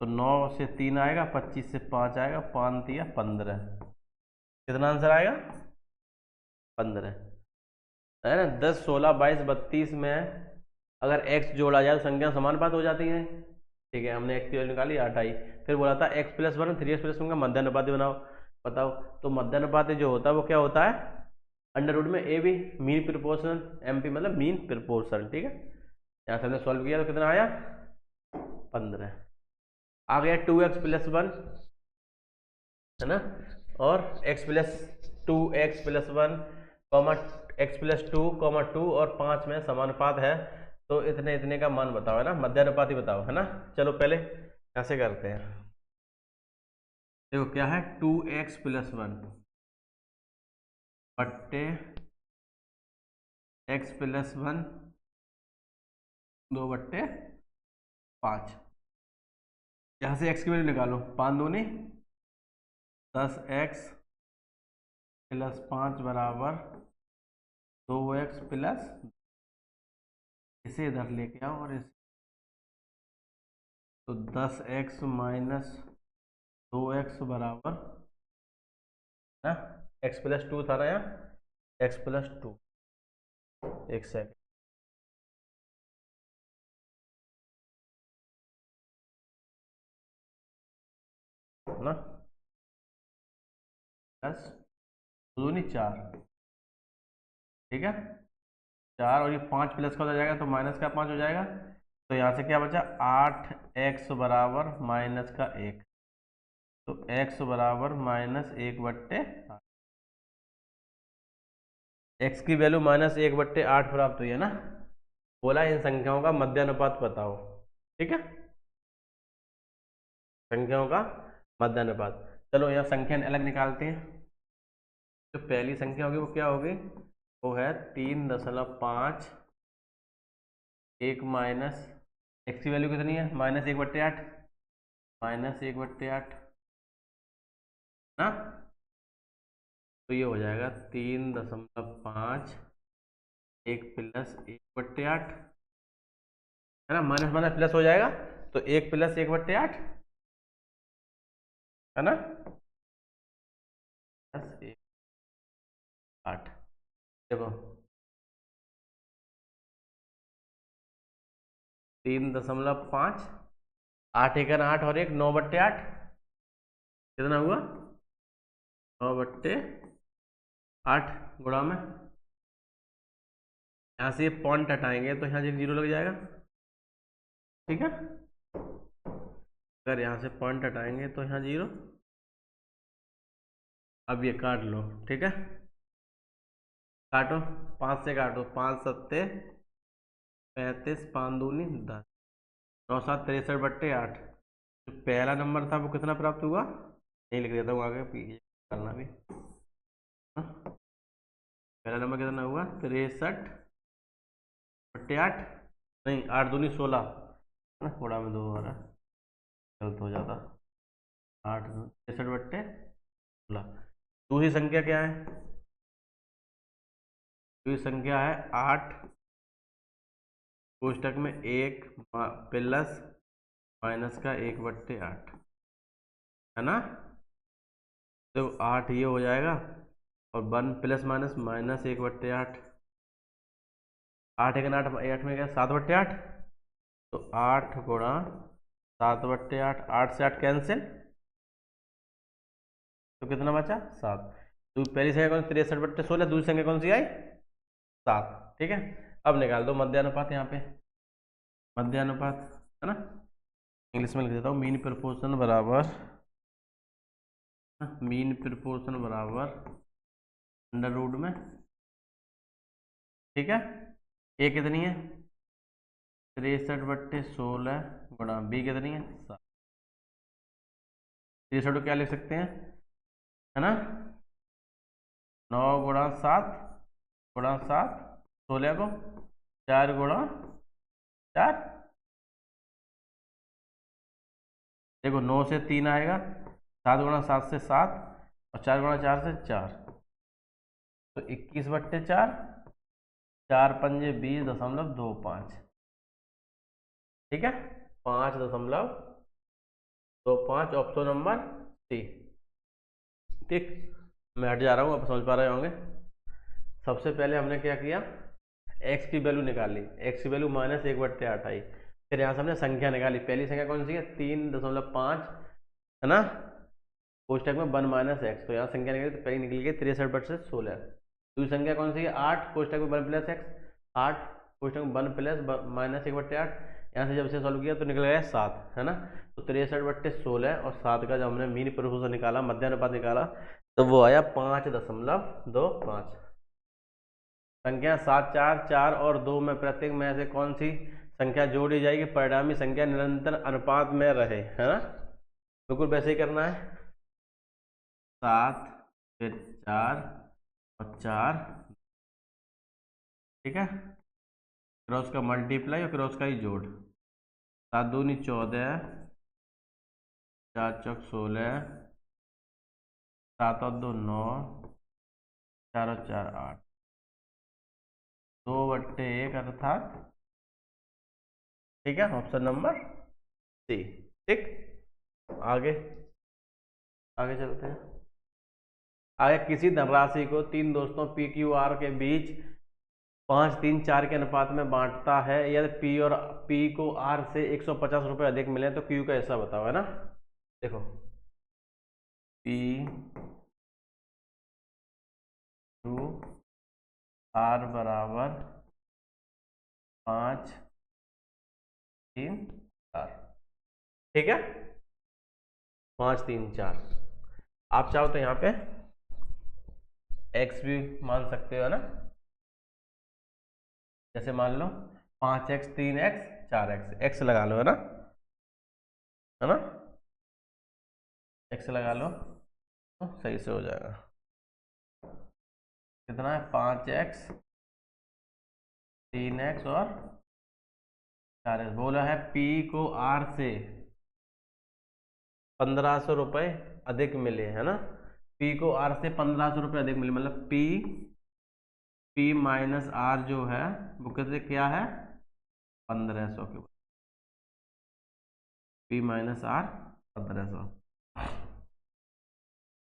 तो 9 से 3 आएगा, 25 से 5 आएगा, 5 या 15, कितना आंसर आएगा 15, है ना। 10, 16, 22, 32 में अगर x जोड़ा जाए तो संख्या समानुपात हो जाती है। ठीक है, हमने x की वैल्यू निकाली 8 आई, फिर बोला था x+1 3x+1 का मध्यानुपाती बनाओ, बताओ। तो मध्यानुपाती जो होता है वो क्या होता है, अंडर रूट में A B, mean proportion, M P मतलब मीन प्रोपोर्शन। ठीक है, यहाँ से हमने सॉल्व किया तो कितना आया 15। आ गया 2x+1, है ना, और x+2, x+1 comma x+2 comma 2 और 5 में समानुपात है, तो इतने इतने का मान बताओ, है ना, मध्यानुपाती बताओ, है ना। चलो पहले ऐसे करते हैं, देखो क्या है 2x+1 बट्टे x+1 2/5, यहाँ से x की वैल्यू निकालो, 5 दूनी 10x + 5 बराबर 2x+, इसे इधर लेके आओ, और इस तो 10x - 2x बराबर ना x+2 था ना, यहाँ x+2, एक सेकंड, ना 10 दूनी 4, ठीक है 4, और ये 5 प्लस का हो जाएगा तो माइनस का 5 हो जाएगा। तो यहाँ से क्या बचा 8x बराबर माइनस का 1, तो x बराबर -1/8, x की वैल्यू -1/8 प्राप्त हुई है ना। बोला इन संख्याओं का मध्यानुपात बताओ, ठीक है, संख्याओं का मध्यानुपात। चलो यहाँ संख्या अलग निकालते हैं। जो पहली संख्या होगी वो क्या होगी, वो है 3.5, 1 माइनस एक्स की वैल्यू कितनी है -1/8, -1/8 ना। तो ये हो जाएगा 3.5, 1 प्लस 1/8, है ना, माइनस माइनस प्लस हो जाएगा, तो 1 प्लस 1/8, है ना, प्लस 8। देखो 3.5, 8 1 8 और 1 9/8, कितना हुआ 9/8 गुणा में, यहाँ से ये पॉइंट हटाएंगे तो यहाँ से 0 लग जाएगा, ठीक है, अगर यहाँ से पॉइंट हटाएंगे तो यहाँ 0। अब ये काट लो, ठीक है, काटो 5 से काटो, 5 सत्ते 35, 5 दूनी 10, 9 7 63/8। जो पहला नंबर था वो कितना प्राप्त हुआ, नहीं लिख देता हूँ आगे करना भी, हाँ? पहला नंबर कितना हुआ 63/8, नहीं 8 दूनी 16, है ना, थोड़ा में 2 हो रहा गलत हो जाता, 8 63/16। दूसरी संख्या क्या है, दूसरी संख्या है 8 कोष्टक में 1 प्लस माइनस का 1/8, है ना। तो 8 ये हो जाएगा और 1 प्लस माइनस -1/8, 8 1 8 8 में क्या 7/8, तो 8 गुणा 7/8, 8 से 8 कैंसिल, तो कितना बचा 7। तो पहली संख्या कौन 63/16, दूसरी संख्या कौन सी आई 7, ठीक है। अब निकाल दो मध्यानुपात, यहाँ पे मध्यानुपात, है ना, इंग्लिश में लिख देता हूँ, मीन प्रोपोर्शन बराबर, मीन प्रोपोर्शन बराबर अंडर रूट में, ठीक है। ए कितनी है 63/16 गुणा बी कितनी है 7, 63 को क्या लिख सकते हैं, है ना, 9 गुणा 7 गुणा 7, 16 को 4 गुणा 4, देखो 9 से 3 आएगा, 7 गुणा 7 से 7, और 4 गुणा 4 से 4, तो 21/4, 4 पंजे 20.25, ठीक है, 5.25, ऑप्शन नंबर सी, ठीक। मैं हट जा रहा हूँ, आप समझ पा रहे होंगे। सबसे पहले हमने क्या किया, x की वैल्यू निकाली, x की वैल्यू -1/8 आई, फिर यहाँ से हमने संख्या निकाली, पहली संख्या कौन सी है 3.5, है ना, कोष्टक में 1 माइनस एक्स, तो यहाँ संख्या निकली तो पहली निकल गई 63/16। दूसरी संख्या कौन सी है 8 कोष्टक में 1 प्लस एक्स, 8 कोष्टक में 1 प्लस -1/8, यहाँ से जब इसे सॉल्व किया तो निकल गया 7, है ना। तो 63/16 और 7 का जब हमने मीन प्रोपोर्शन निकाला, मध्यानुपात निकाला, तो वो आया 5.25। संख्या 7 4 4 और 2 में प्रत्येक में से कौन सी संख्या जोड़ी जाएगी, परिणामी संख्या निरंतर अनुपात में रहे, है ना, बिल्कुल वैसे ही करना है, 7 फिर 4 और 4, ठीक है, क्रॉस का मल्टीप्लाई और क्रॉस का ही जोड़, 7 दूनी 14, 4 चौक 16, 7 और 2 9, 4 और 4 8, 2/1 अर्थात, ठीक है, ऑप्शन नंबर सी, ठीक। आगे आगे चलते हैं। आगे किसी धनराशि को 3 दोस्तों पी क्यू आर के बीच 5 3 4 के अनुपात में बांटता है, यदि पी और पी को आर से 150 रुपये अधिक मिले तो क्यू का हिस्सा बताओ, है ना। देखो पी टू आर बराबर 5 3 4, ठीक है। 5 3 4, आप चाहो तो यहाँ पे x भी मान सकते हो, है ना। जैसे मान लो 5x 3x 4x, x लगा लो, है ना, है ना, x लगा लो तो सही से हो जाएगा। कितना है, 5x 3x और 4x। बोला है p को r से 1500 रुपये अधिक मिले, है ना। p को r से 1500 रुपये अधिक मिले, मतलब p माइनस आर जो है वो कितने क्या है, 1500 के, p माइनस आर 1500।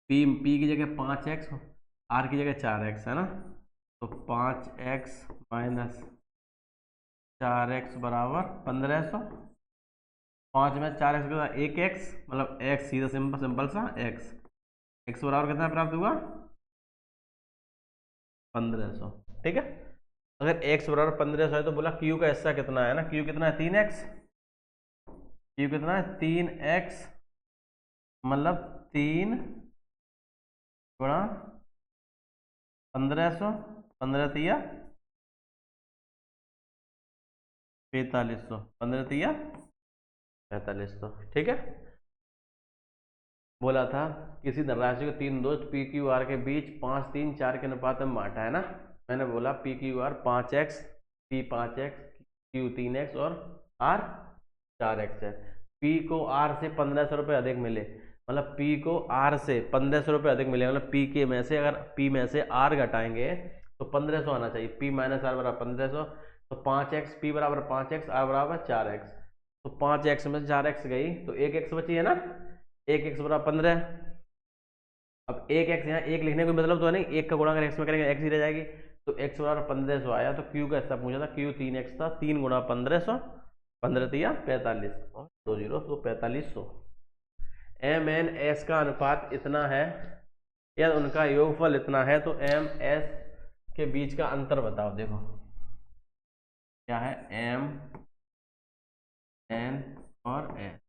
p की जगह 5x, r की जगह 4x, है ना। तो 5x माइनस 4x बराबर 1500। 5 में 4x के बाद 1x, मतलब x सीधा सिंपल सा x बराबर कितना प्राप्त हुआ, 1500, ठीक है। अगर x बराबर 1500 है तो बोला q का हिस्सा कितना है ना, q कितना है 3x, q कितना है 3x, मतलब 3 गुणा 1500, 15 तिया 4500, 15 तिया 4500, ठीक है। बोला था किसी धनराशि को 3 दोस्त पी क्यू आर के बीच 5 3 4 के अनुपात में बांटा, है ना। मैंने बोला P Q R 5x, P 5x, Q 3x और आर 4x है। पी को आर से 1500 रुपये अधिक मिले, मतलब पी को आर से 1500 रुपये अधिक मिले, मतलब पी के में से अगर पी में से आर घटाएंगे तो 1500 आना चाहिए। पी माइनस आर बराबर 1500, तो 5x, पी बराबर 5x, आर बराबर 4x, तो 5x में 4x गई तो 1x बची, है ना। 1x बराबर 15। अब 1x यहाँ 1 लिखने का मतलब तो है नहीं, 1 का गुणा अगर x में करेंगे x ही रह जाएगी, तो x बराबर 1500 आया। तो q का हिस्सा पूछा था, q 3x था, 3 गुणा 1500, 15 तिया 45 और 2 जीरो तो 4500। एम एन एस का अनुपात इतना है या उनका योगफल इतना है, तो एम एस के बीच का अंतर बताओ। देखो क्या है, एम एन और एस,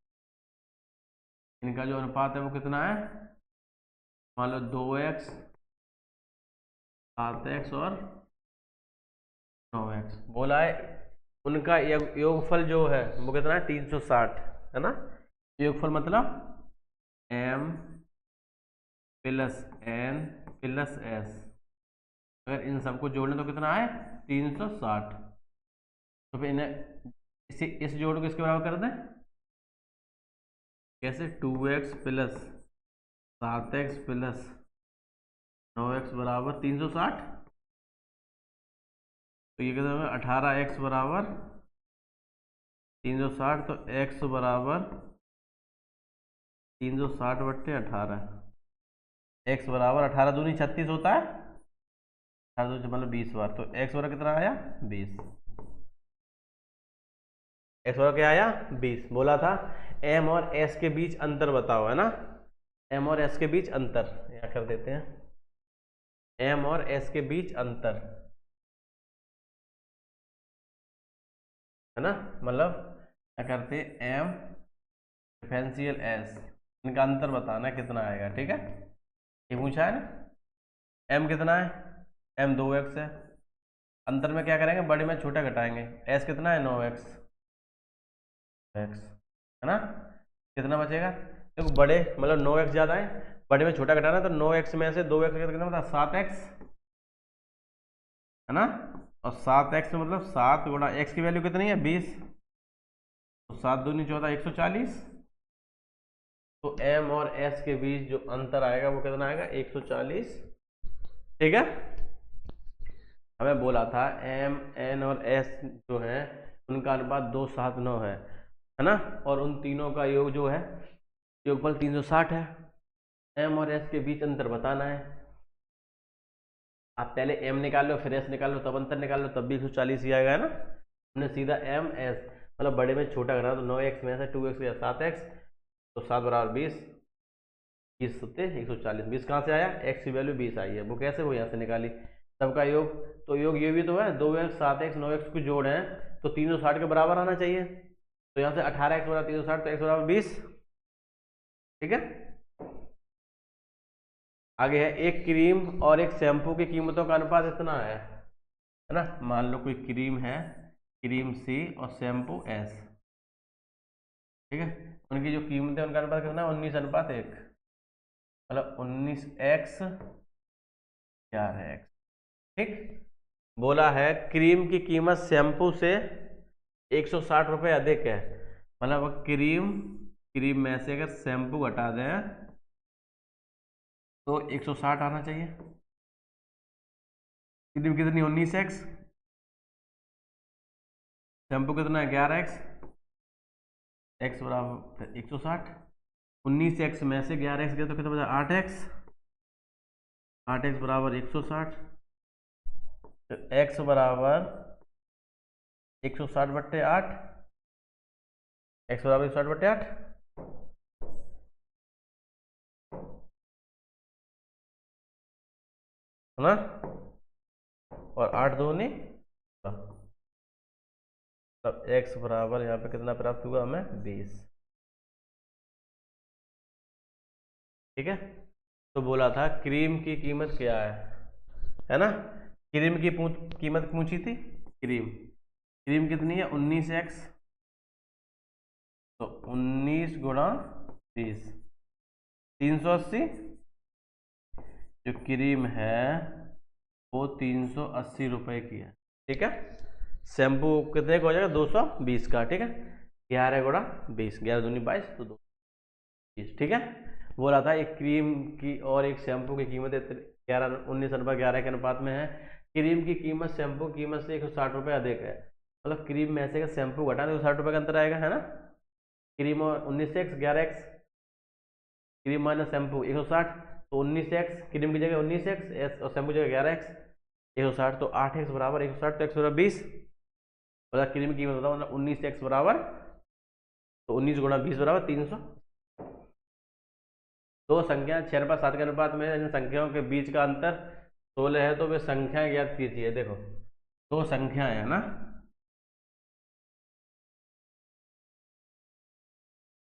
इनका जो अनुपात है वो कितना है, मान लो 2x 7x और 9x। बोला है उनका योगफल जो है वो कितना है, 360, है ना। योगफल मतलब m plus n plus s, अगर इन सबको जोड़ने तो कितना है 360। तो फिर इन्हें इस जोड़ को इसके बराबर कर दें, कैसे, 2x plus 7x plus 9x बराबर 360। तो ये कितना है, 18x बराबर 360, तो x बराबर 360 बट्टे 18, x बराबर 18 दूनी 36 होता है, 18 दूनी मतलब 20 बार, तो x बराबर कितना आया 20, x बराबर क्या आया 20। बोला था m और s के बीच अंतर बताओ, है ना। m और s के बीच अंतर यहाँ कर देते हैं, m और s के बीच अंतर, है ना, मतलब क्या करते m डिफरेंशियल s, इनका अंतर बताना है कितना आएगा, ठीक है। ये पूछा है ना। m कितना है, m 2x है, अंतर में क्या करेंगे, बड़े में छोटा घटाएंगे, s कितना है 9x x, है ना। कितना बचेगा, देखो बड़े मतलब 9x ज़्यादा है, बड़े में छोटा घटाना है, तो 9x में से 2x कितना बता 7x, है ना। और 7x में मतलब 7 गुणा x की वैल्यू कितनी है 20, तो 7 दूनी 14 140। तो m और s के बीच जो अंतर आएगा वो कितना आएगा 140, ठीक है। हमें बोला था m n और s जो है उनका अनुपात 2:9 है ना, और उन तीनों का योग जो है योगफल 360 है। m और s के बीच अंतर बताना है, आप पहले एम निकाल लो फिर एस निकाल लो तब अंतर निकाल लो तब भी 140 ही आएगा, है ना। हमने सीधा एम एस मतलब बड़े में छोटा करना, तो 9x में से 2x गया 7x, तो 7 बराबर 20, 20 सत्ते 140, 20 कहाँ से आया, x की वैल्यू 20 आई है, वो कैसे, वो यहाँ से निकाली, सबका योग, तो योग ये भी तो है 2x 7x 9x को जोड़ है, तो 360 के बराबर आना चाहिए, तो यहाँ से 18x बराबर 360, तो x बराबर 20, ठीक है। आगे है एक क्रीम और एक शैम्पू की कीमतों का अनुपात इतना है ना। मान लो कोई क्रीम है, क्रीम सी और शैम्पू एस, ठीक है, उनकी जो कीमत है उनका अनुपात कितना है, 19:1, मतलब 19x 11x, ठीक। बोला है क्रीम की कीमत शैम्पू से 160 रुपये अधिक है, मतलब क्रीम क्रीम में से अगर शैम्पू हटा दें तो 160 आना चाहिए। क्रीम कितनी 19x, शैम्पू कितना है 11x, x बराबर 160, 19x में से 11x गया तो कितना बचा 8x, 8x बराबर 160, तो x बराबर 160/8, x बराबर 160/8, है ना, और 8 दूनी, तब x बराबर यहाँ पे कितना प्राप्त हुआ हमें 20, ठीक है। तो बोला था क्रीम की कीमत क्या है ना, क्रीम की कीमत पूछी थी, क्रीम क्रीम कितनी है 19x, तो 19 गुणा 30, 380, जो क्रीम है वो 380 रुपए की है, ठीक है। शैम्पू कितने का हो जाएगा 220 का, ठीक है, 11 गुणा 20, 11 दूनी 22, तो 220, ठीक है। बोला था एक क्रीम की और एक शैम्पू की कीमत 19:11 के अनुपात में है, क्रीम की कीमत शैम्पू की कीमत से 160 रुपये अधिक है, मतलब क्रीम में से शैम्पू घटा तो 60 रुपये का अंतर आएगा, है ना। क्रीम और 19x 11x, cream minus shampoo 160, तो 19x, क्रीम की जगह 19x और शैम्पू की जगह 11x, 160, तो 8x बराबर 160, तो x बराबर 20, मतलब क्रीम की कीमत बताओ, मतलब 19x बराबर, तो 19 गुणा 20 बराबर 300। दो संख्या 6:7 के अनुपात में इन संख्याओं के बीच का अंतर 16 है, तो वे संख्याएं ज्ञात कीजिए। देखो दो संख्याएं है ना,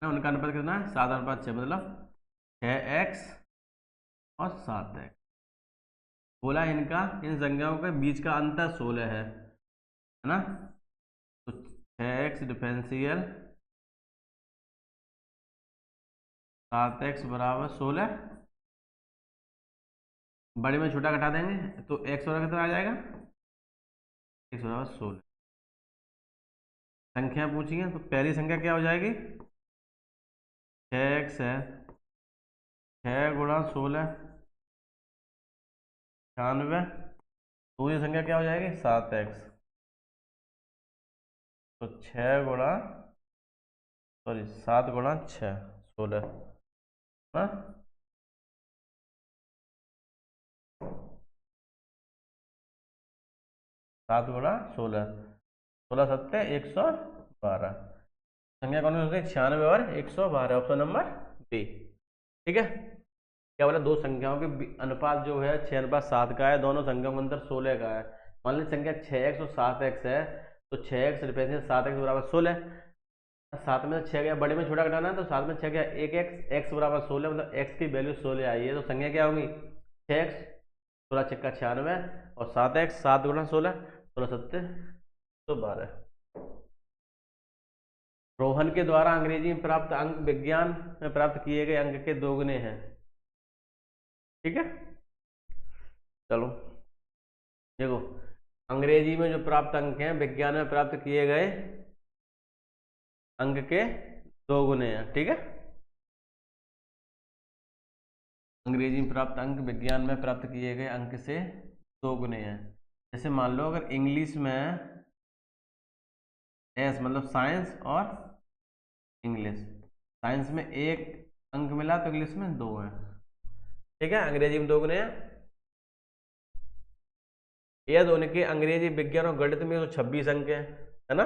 उनका अनुपात कितना है 7:6, मतलब 6x और 7x। बोला इनका इन संख्याओं के बीच का अंतर 16 है ना, तो 6x डिफरेंशियल 7x बराबर 16, बड़े में छोटा घटा देंगे तो x बराबर कितना आ जाएगा, x बराबर 16। संख्या पूछी है तो पहली संख्या क्या हो जाएगी, 6x है, 6 गुणा 16 96, दूसरी संख्या क्या हो जाएगी 7x, तो 6 गुणा, सॉरी 7 गुणा 6 16, हाँ 7 गुणा 16, 16 सत्ते 112, संख्या कौन सी होगी 96 और 112, ऑप्शन नंबर बी, ठीक है। क्या बोला दो संख्याओं के अनुपात जो है 6:7 का है, दोनों संख्याओं का अंतर 16 का है। मान लीजिए संख्या 6x और 7x है, तो 6x डिफरेंशियल 7x बराबर 16, 7 में से 6 गया, बड़े में छोटा घटाना है तो 7 में 6 गया 1x, x बराबर 16, मतलब x की वैल्यू 16 आई है, तो संख्या क्या होगी 6x 16 छक्का 96 और 7x 7 गुणा 16, 16 सत्ते 112। रोहन के द्वारा अंग्रेजी में प्राप्त अंक विज्ञान में प्राप्त किए गए अंक के दोगुने हैं, ठीक है। चलो देखो अंग्रेजी में जो प्राप्त अंक हैं विज्ञान में प्राप्त किए गए अंक के दोगुने हैं, ठीक है। अंग्रेजी में प्राप्त अंक विज्ञान में प्राप्त किए गए अंक से दोगुने हैं। जैसे मान लो अगर इंग्लिश में एस मतलब साइंस और इंग्लिश, साइंस में 1 अंक मिला, तो इंग्लिश में 2 है, ठीक है, अंग्रेजी में दोगुने हैं। याद होने के अंग्रेजी, विज्ञान और गणित में 126 अंक है ना।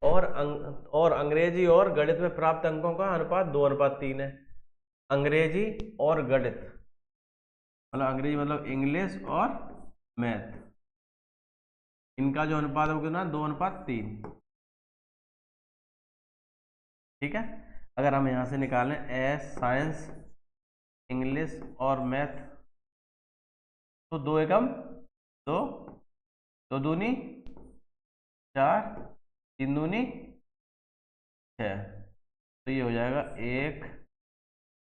और अंग्रेजी और गणित में प्राप्त अंकों का अनुपात 2:3 है। अंग्रेजी और गणित मतलब अंग्रेजी मतलब इंग्लिश और मैथ, इनका जो अनुपात है कितना, 2:3। ठीक है। अगर हम यहां से निकालें एस साइंस, इंग्लिश और मैथ, तो 2 एकम 2, 2 दूनी 4, 3 दूनी 6, तो ये हो जाएगा 1,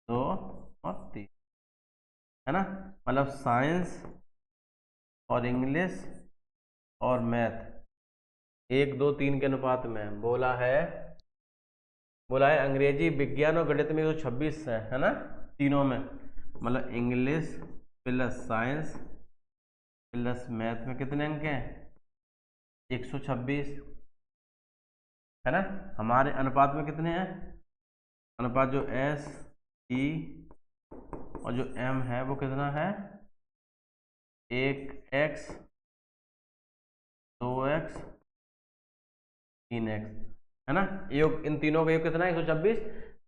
2 और 3, है ना। मतलब साइंस और इंग्लिश और मैथ 1, 2, 3 के अनुपात में बोला है अंग्रेजी, विज्ञान और गणित में 126 है ना, तीनों में। मतलब English plus science plus math में कितने अंक हैं, 126, है ना। हमारे अनुपात में कितने हैं, अनुपात जो एस ई और जो एम है वो कितना है, 1x 2x 3x, है ना। योग इन तीनों का योग कितना है, 126।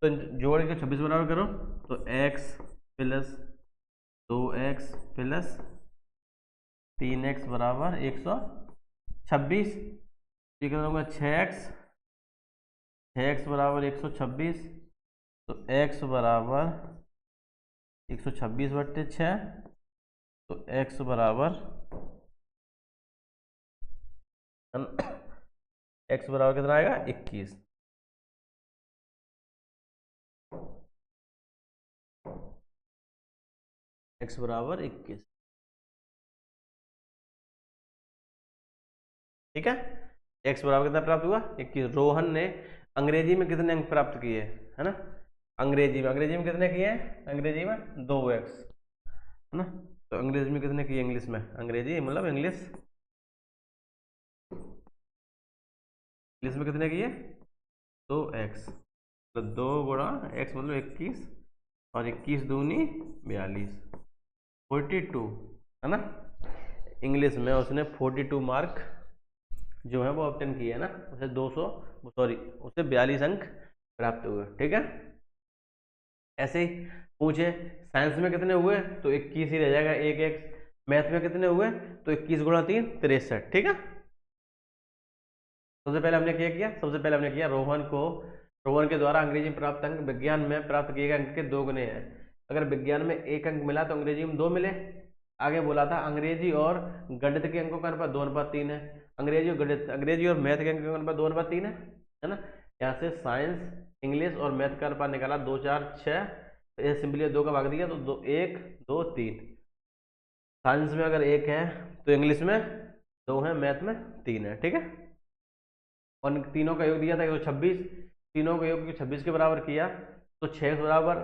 तो जोड़ के 26 बराबर करो, तो x plus 2x plus 3x बराबर 126। ये कितना होगा, 6x बराबर 126, तो x बराबर 126/6, तो x बराबर x बराबर कितना आएगा, 21। x बराबर 21। ठीक है। x बराबर कितना प्राप्त हुआ, 21। रोहन ने अंग्रेजी में कितने अंक प्राप्त किए, है ना। अंग्रेजी में कितने किए हैं, अंग्रेजी में 2x, है ना। तो अंग्रेजी में कितने किए, इंग्लिश में, अंग्रेजी मतलब इंग्लिश में कितने किए, 2x, तो 2 गुणा x मतलब 21, और 21 दूनी 42, 42, है ना। इंग्लिश में उसने 42 मार्क जो है वो ऑब्टेन किए, है ना। उसे 200 सॉरी उसे 42 अंक प्राप्त हुए। ठीक है। ऐसे ही पूछे साइंस में कितने हुए, तो 21 ही रह जाएगा, 1x। मैथ में कितने हुए, तो 21 गुणा 3 63। ठीक है। सबसे पहले हमने किया रोहन के द्वारा अंग्रेजी में प्राप्त अंक विज्ञान में प्राप्त किए गए अंक के 2 गुने हैं। अगर विज्ञान में 1 अंक मिला तो अंग्रेजी में 2 मिले। आगे बोला था अंग्रेजी और गणित के अंकों का अनुपात 2:3 है। अंग्रेजी और मैथ के अंकों का अनुपात 2:3 है ना। यहाँ से साइंस, इंग्लिश और मैथ का अनुपात निकाला 2, 4, 6, ये सिंपली 2 का भाग दिया तो 2, 1, 2, 3। साइंस में अगर 1 है तो इंग्लिश में 2 है, मैथ में 3 है। ठीक है। और तीनों का योग दिया था 126, तीनों का योग 26 के बराबर किया, तो 6 बराबर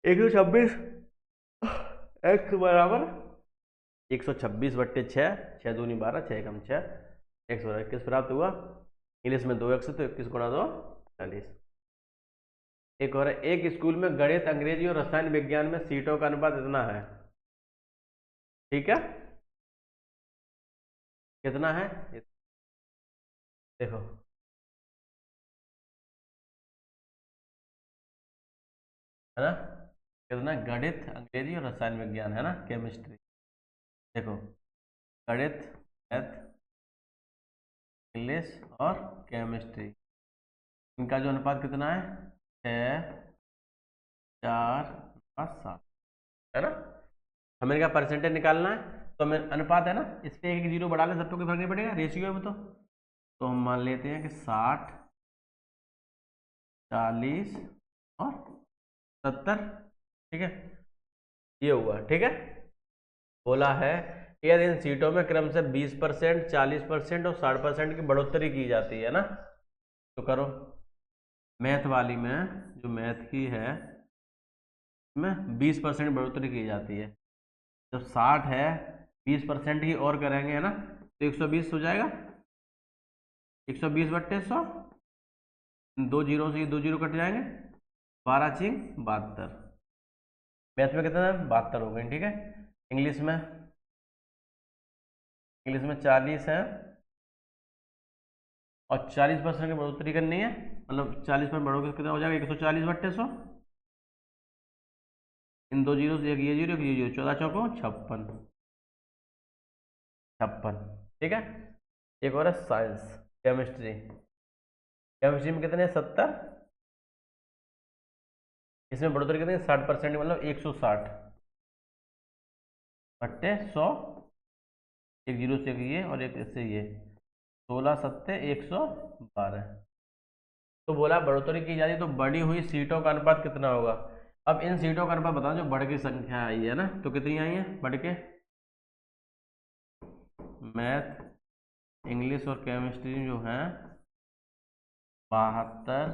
126, x बराबर 126/6, 6 दूनी 12, 6 कम 6, x बराबर 21 प्राप्त हुआ। इंग्लिश में 2x तो 21 गुणा 2 40। एक और है, एक स्कूल में गणित, अंग्रेजी और रसायन विज्ञान में सीटों का अनुपात इतना है। ठीक है। कितना है, देखो है ना, कितना, गणित, अंग्रेजी और रसायन विज्ञान, है ना, केमिस्ट्री। देखो गणित, मैथ, इंग्लिश और केमिस्ट्री, इनका जो अनुपात कितना है, 6, 4, 5, 7, है ना। हमें इनका परसेंटेज निकालना है, तो हमें अनुपात है ना, इस पे एक जीरो बढ़ा लें, सबको कोई फर्क नहीं पड़ेगा, रेशियो है वो। तो हम मान लेते हैं कि 60, 40 और 70। ठीक है, ये हुआ। ठीक है। बोला है यदि इन सीटों में क्रम से 20%, 40% और 60% की बढ़ोतरी की जाती है ना, तो करो। मैथ वाली में जो मैथ की है में 20% बढ़ोतरी की जाती है। जब 60 है, 20% ही और करेंगे, है ना, तो 120 हो जाएगा, 120/100, 2 जीरो से ये 2 जीरो कट जाएंगे, 12 चिंग 72। मैथ में कितना है, 72 हो गए। ठीक है। इंग्लिश में इंग्लिश में 40 है और 40% की बढ़ोतरी करनी है, मतलब 40% बढ़ोगे कितना हो जाएगा, 140/100। इन दो जीरो से एक ये जीरो, एक ये जीरो, 14 चौको 56, 56। ठीक है। एक और है साइंस, केमिस्ट्री। केमिस्ट्री में कितने 70, इसमें बढ़ोतरी कितनी 60%, मतलब 160/100। एक जीरो से एक ये और एक से ये, 16×7=112। तो बोला बढ़ोतरी की जा रही तो बढ़ी हुई सीटों का अनुपात कितना होगा। अब इन सीटों का अनुपात बताओ जो बढ़ की संख्या आई है ना, तो कितनी आई है बढ़ के। मैथ, इंग्लिश और केमिस्ट्री जो है 72,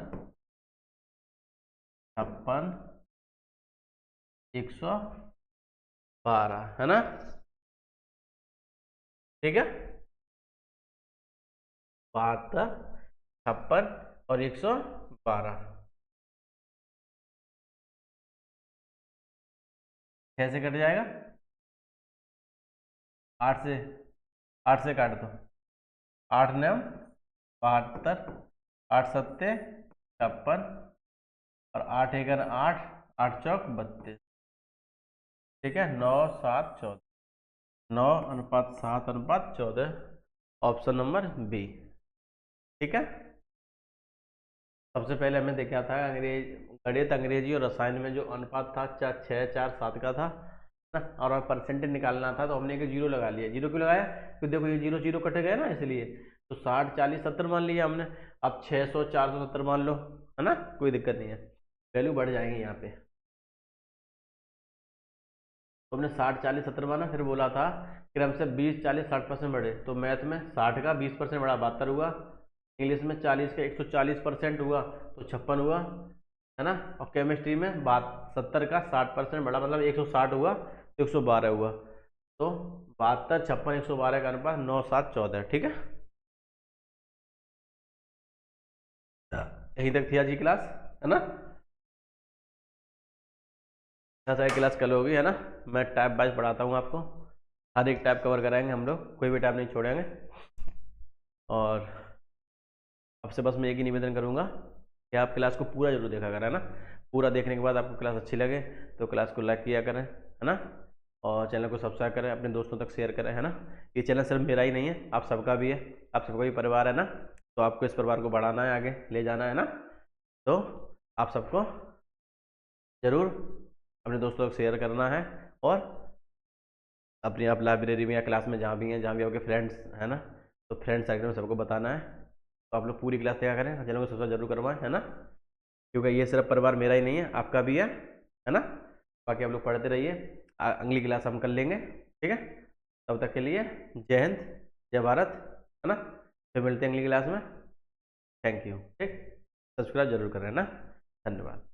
56, 112 है ना। ठीक है, 72, 56 और 112। कैसे कट जाएगा, 8 से, 8 से काट दो, 8×9 72, 8×7 56 और 8×1 8, 8×4 32। ठीक है, 9:7:14, 9:7:14, ऑप्शन नंबर बी। ठीक है। सबसे पहले हमें देखा था गणित, अंग्रेजी और रसायन में जो अनुपात था 6:4:7 का था ना, और परसेंटेज निकालना था तो हमने एक जीरो लगा लिया। जीरो क्यों लगाया, तो देखो ये जीरो जीरो कटे गए ना, इसलिए तो 60, 40, 70 मान लिया हमने। अब 600, 470 मान लो, है ना, कोई दिक्कत नहीं है, वैल्यू बढ़ जाएंगे यहाँ पे। तो हमने 60, 40, 70 माना, फिर बोला था कि हमसे 20, 40, 60% बढ़े, तो मैथ में 60 का 20% बढ़ा 72 हुआ, इंग्लिश में 40 का 140% हुआ तो 56 हुआ, है ना, और केमिस्ट्री में बात 70 का 60% बढ़ा, मतलब 160 हुआ तो 112 हुआ। तो 72, 56, 112 का अनुपात 9:7:14। ठीक है, यहीं तक थी आज की क्लास, है ना। यहाँ सारी क्लास कल होगी, है ना। मैं टाइप वाइज पढ़ाता हूँ आपको, हर एक टाइप कवर कराएंगे हम लोग, कोई भी टाइप नहीं छोड़ेंगे। और आपसे बस मैं एक ही निवेदन करूँगा कि आप क्लास को पूरा जरूर देखा करें, है ना। पूरा देखने के बाद आपको क्लास अच्छी लगे तो क्लास को लाइक किया करें, है ना, और चैनल को सब्सक्राइब करें, अपने दोस्तों तक शेयर करें, है ना। ये चैनल सिर्फ मेरा ही नहीं है, आप सबका भी है, आप सबका भी परिवार है ना, तो आपको इस परिवार को बढ़ाना है, आगे ले जाना है ना। तो आप सबको ज़रूर अपने दोस्तों तक शेयर करना है, और अपनी आप लाइब्रेरी में या क्लास में जहाँ भी हैं, जहाँ भी आपके फ्रेंड्स हैं ना, तो फ्रेंड सर्कल में सबको बताना है। तो आप लोग पूरी क्लास देखा करें, चैनल को सब्सक्राइब जरूर करवाएं, है ना, क्योंकि ये सिर्फ परिवार मेरा ही नहीं है, आपका भी है ना। बाकी आप लोग पढ़ते रहिए, अगली क्लास हम कर लेंगे, ठीक है। तब तक के लिए जय हिंद, जय भारत, है ना। फिर मिलते हैं अगली क्लास में। थैंक यू, ठीक, सब्सक्राइब जरूर करें ना, धन्यवाद।